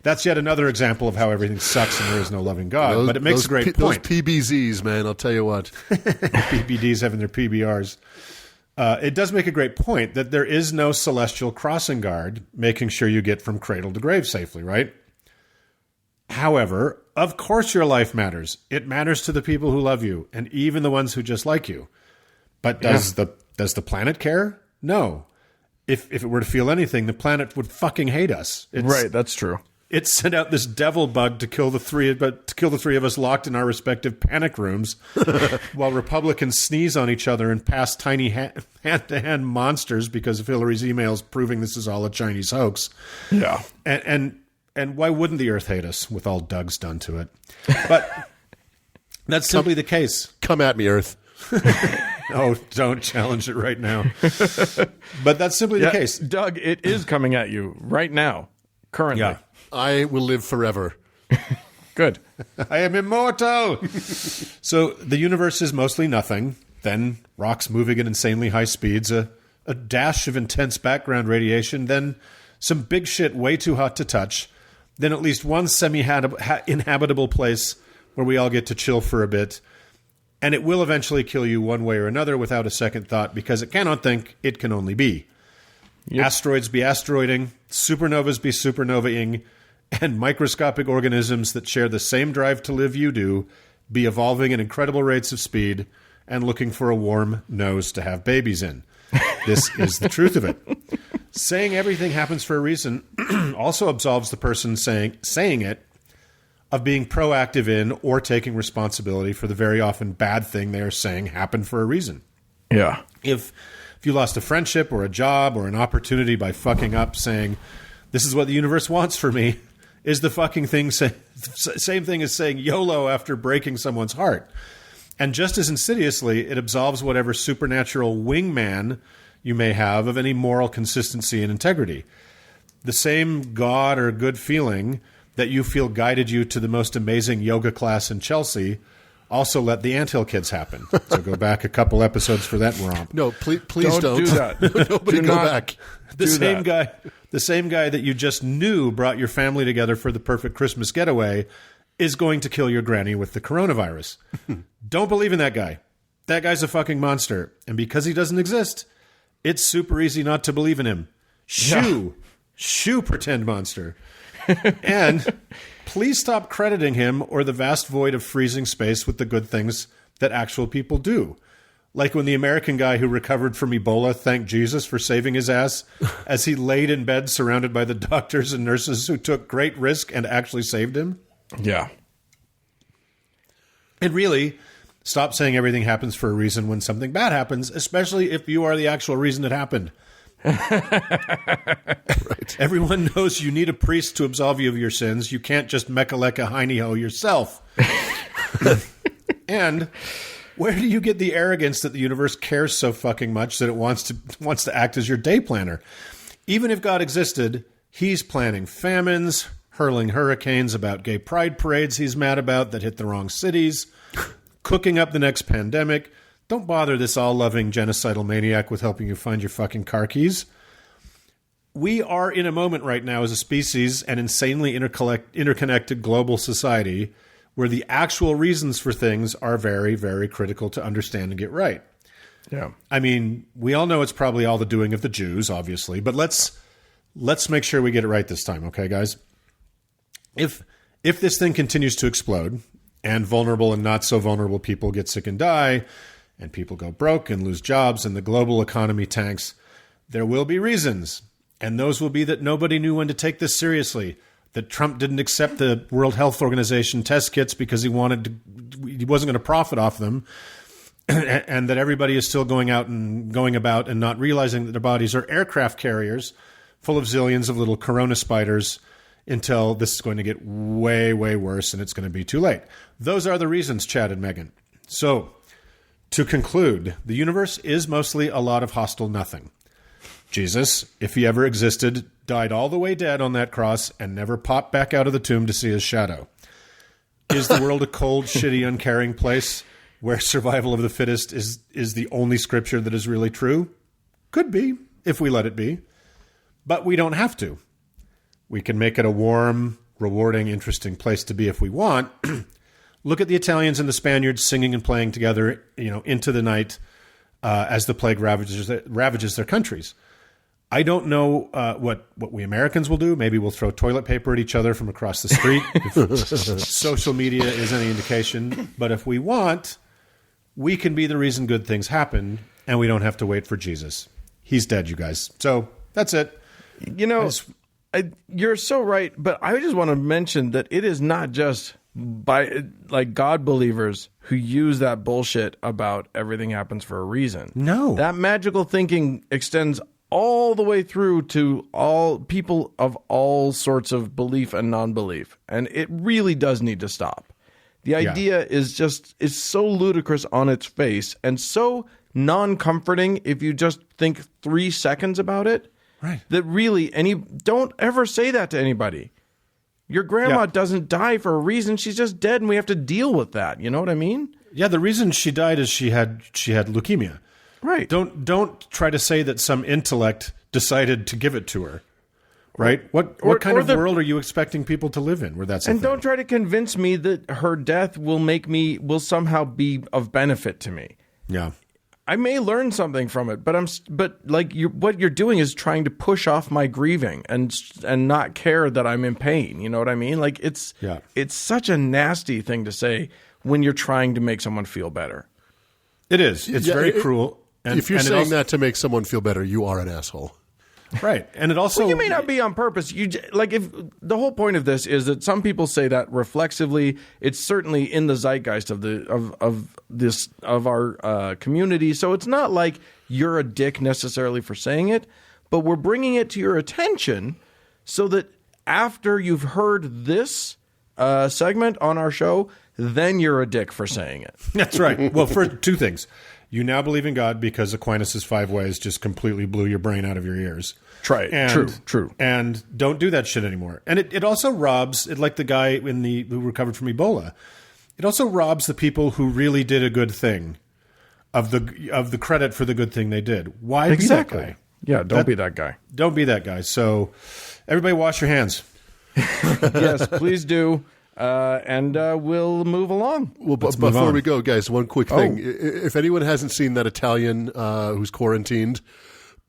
Speaker 3: that's yet another example of how everything sucks and there is no loving God. But it makes a great point.
Speaker 1: Those PBZs, man, I'll tell you what.
Speaker 3: PBDs having their PBRs. It does make a great point that there is no celestial crossing guard making sure you get from cradle to grave safely, right? However, of course your life matters. It matters to the people who love you, and even the ones who just like you. But does the planet care? No. If it were to feel anything, the planet would fucking hate us.
Speaker 2: Right, that's true.
Speaker 3: It sent out this devil bug to kill the three of us locked in our respective panic rooms, while Republicans sneeze on each other and pass tiny hand-to-hand monsters because of Hillary's emails proving this is all a Chinese hoax.
Speaker 2: Yeah,
Speaker 3: and why wouldn't the Earth hate us with all Doug's done to it? But that's simply the case.
Speaker 1: Come at me, Earth.
Speaker 3: Oh, don't challenge it right now. But that's simply the case.
Speaker 2: Doug, it is coming at you right now, currently.
Speaker 3: Yeah.
Speaker 1: I will live forever.
Speaker 2: Good.
Speaker 3: I am immortal. So the universe is mostly nothing, then rocks moving at insanely high speeds, a dash of intense background radiation, then some big shit way too hot to touch, then at least one semi-inhabitable place where we all get to chill for a bit, and it will eventually kill you one way or another without a second thought because it cannot think, it can only be. Yep. Asteroids be asteroiding, supernovas be supernovaing, and microscopic organisms that share the same drive to live you do be evolving at incredible rates of speed and looking for a warm nose to have babies in. This is the truth of it. Saying everything happens for a reason also absolves the person saying it of being proactive in or taking responsibility for the very often bad thing they are saying happened for a reason.
Speaker 2: Yeah.
Speaker 3: If you lost a friendship or a job or an opportunity by fucking up saying, this is what the universe wants for me, is the fucking thing same thing as saying YOLO after breaking someone's heart. And just as insidiously, it absolves whatever supernatural wingman you may have of any moral consistency and integrity. The same God or good feeling that you feel guided you to the most amazing yoga class in Chelsea also let the Anthill Kids happen. So go back a couple episodes for that romp.
Speaker 1: No, please don't
Speaker 2: do that.
Speaker 1: Nobody go back.
Speaker 3: The same guy that you just knew brought your family together for the perfect Christmas getaway is going to kill your granny with the coronavirus. Don't believe in that guy. That guy's a fucking monster. And because he doesn't exist, it's super easy not to believe in him. Shoo pretend monster. And please stop crediting him or the vast void of freezing space with the good things that actual people do. Like when the American guy who recovered from Ebola thanked Jesus for saving his ass as he laid in bed surrounded by the doctors and nurses who took great risk and actually saved him.
Speaker 2: Yeah.
Speaker 3: And really, stop saying everything happens for a reason when something bad happens, especially if you are the actual reason it happened. Right. Everyone knows you need a priest to absolve you of your sins. You can't just mekaleka hiney-ho yourself. And where do you get the arrogance that the universe cares so fucking much that it wants to act as your day planner? Even if God existed, he's planning famines, hurling hurricanes about gay pride parades he's mad about that hit the wrong cities, cooking up the next pandemic. Don't bother this all-loving genocidal maniac with helping you find your fucking car keys. We are in a moment right now as a species and insanely interconnected global society where the actual reasons for things are very, very critical to understand and get right.
Speaker 2: Yeah.
Speaker 3: I mean, we all know it's probably all the doing of the Jews, obviously, but let's make sure we get it right this time, okay, guys? if this thing continues to explode and vulnerable and not so vulnerable people get sick and die and people go broke and lose jobs and the global economy tanks, there will be reasons. And those will be that nobody knew when to take this seriously, that Trump didn't accept the World Health Organization test kits because he wasn't going to profit off them, and that everybody is still going out and going about and not realizing that their bodies are aircraft carriers full of zillions of little corona spiders until this is going to get way, way worse and it's going to be too late. Those are the reasons, Chad and Meghan. So, to conclude, the universe is mostly a lot of hostile nothing. Jesus, if he ever existed, died all the way dead on that cross and never popped back out of the tomb to see his shadow. Is the world a cold, shitty, uncaring place where survival of the fittest is the only scripture that is really true? Could be, if we let it be. But we don't have to. We can make it a warm, rewarding, interesting place to be if we want. Look at the Italians and the Spaniards singing and playing together, into the night as the plague ravages their countries. I don't know what we Americans will do. Maybe we'll throw toilet paper at each other from across the street, if social media is any indication. But if we want, we can be the reason good things happen, and we don't have to wait for Jesus. He's dead, you guys. So that's it.
Speaker 2: You're so right, but I just want to mention that it is not just by God believers who use that bullshit about everything happens for a reason.
Speaker 3: No.
Speaker 2: That magical thinking extends all the way through to all people of all sorts of belief and non-belief. And it really does need to stop. The idea is so ludicrous on its face and so non-comforting if you just think 3 seconds about it.
Speaker 3: Right.
Speaker 2: That really, don't ever say that to anybody. Your grandma doesn't die for a reason. She's just dead, and we have to deal with that. You know what I mean?
Speaker 3: Yeah, the reason she died is she had leukemia.
Speaker 2: Right.
Speaker 3: Don't try to say that some intellect decided to give it to her. Right? What kind of world are you expecting people to live in where that's a thing?
Speaker 2: Don't try to convince me that her death will somehow be of benefit to me.
Speaker 3: Yeah.
Speaker 2: I may learn something from it, what you're doing is trying to push off my grieving and not care that I'm in pain. You know what I mean? It's such a nasty thing to say when you're trying to make someone feel better.
Speaker 3: It is. It's very cruel.
Speaker 1: And if you're saying that to make someone feel better, you are an asshole.
Speaker 3: Right. And it also...
Speaker 2: Well, you may not be on purpose. If the whole point of this is that some people say that reflexively. It's certainly in the zeitgeist of our community. So it's not like you're a dick necessarily for saying it, but we're bringing it to your attention so that after you've heard this segment on our show, then you're a dick for saying it.
Speaker 3: That's right. Well, for two things. You now believe in God because Aquinas' 5 ways just completely blew your brain out of your ears.
Speaker 2: Try it. True.
Speaker 3: And don't do that shit anymore. And it also robs, like the guy who recovered from Ebola, it also robs the people who really did a good thing of the credit for the good thing they did. Why be that guy?
Speaker 2: Yeah, don't be that guy.
Speaker 3: Don't be that guy. So everybody wash your hands.
Speaker 2: Yes, please do. And we'll move along.
Speaker 1: Well, before we go, guys, one quick thing. If anyone hasn't seen that Italian who's quarantined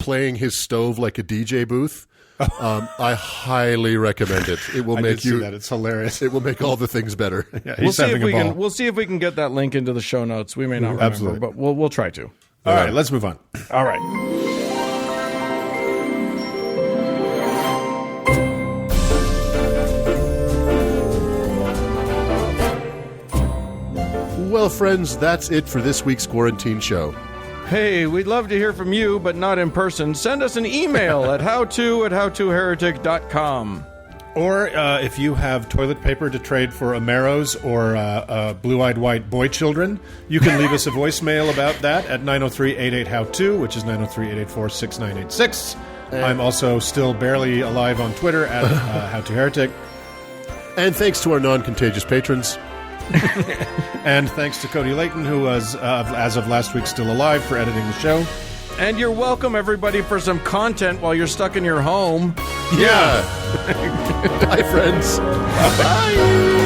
Speaker 1: playing his stove like a DJ booth, I highly recommend it. It will make you.
Speaker 3: See that. It's hilarious.
Speaker 1: It will make all the things better.
Speaker 3: Yeah,
Speaker 2: we'll see if we can get that link into the show notes. We may not remember,
Speaker 3: Absolutely.
Speaker 2: But we'll try to.
Speaker 3: All right, let's move on.
Speaker 2: All right.
Speaker 1: Well, friends, that's it for this week's Quarantine Show.
Speaker 2: Hey, we'd love to hear from you, but not in person. Send us an email at howto@howtoheretic.com.
Speaker 3: Or if you have toilet paper to trade for Ameros or blue-eyed white boy children, you can leave us a voicemail about that at 903-88-HOW-TO, which is 903-884-6986. I'm also still barely alive on Twitter at howtoheretic.
Speaker 1: And thanks to our non-contagious patrons.
Speaker 3: And thanks to Cody Layton, who was, as of last week, still alive for editing the show.
Speaker 2: And you're welcome, everybody, for some content while you're stuck in your home.
Speaker 1: Yeah. Bye, friends.
Speaker 2: Bye.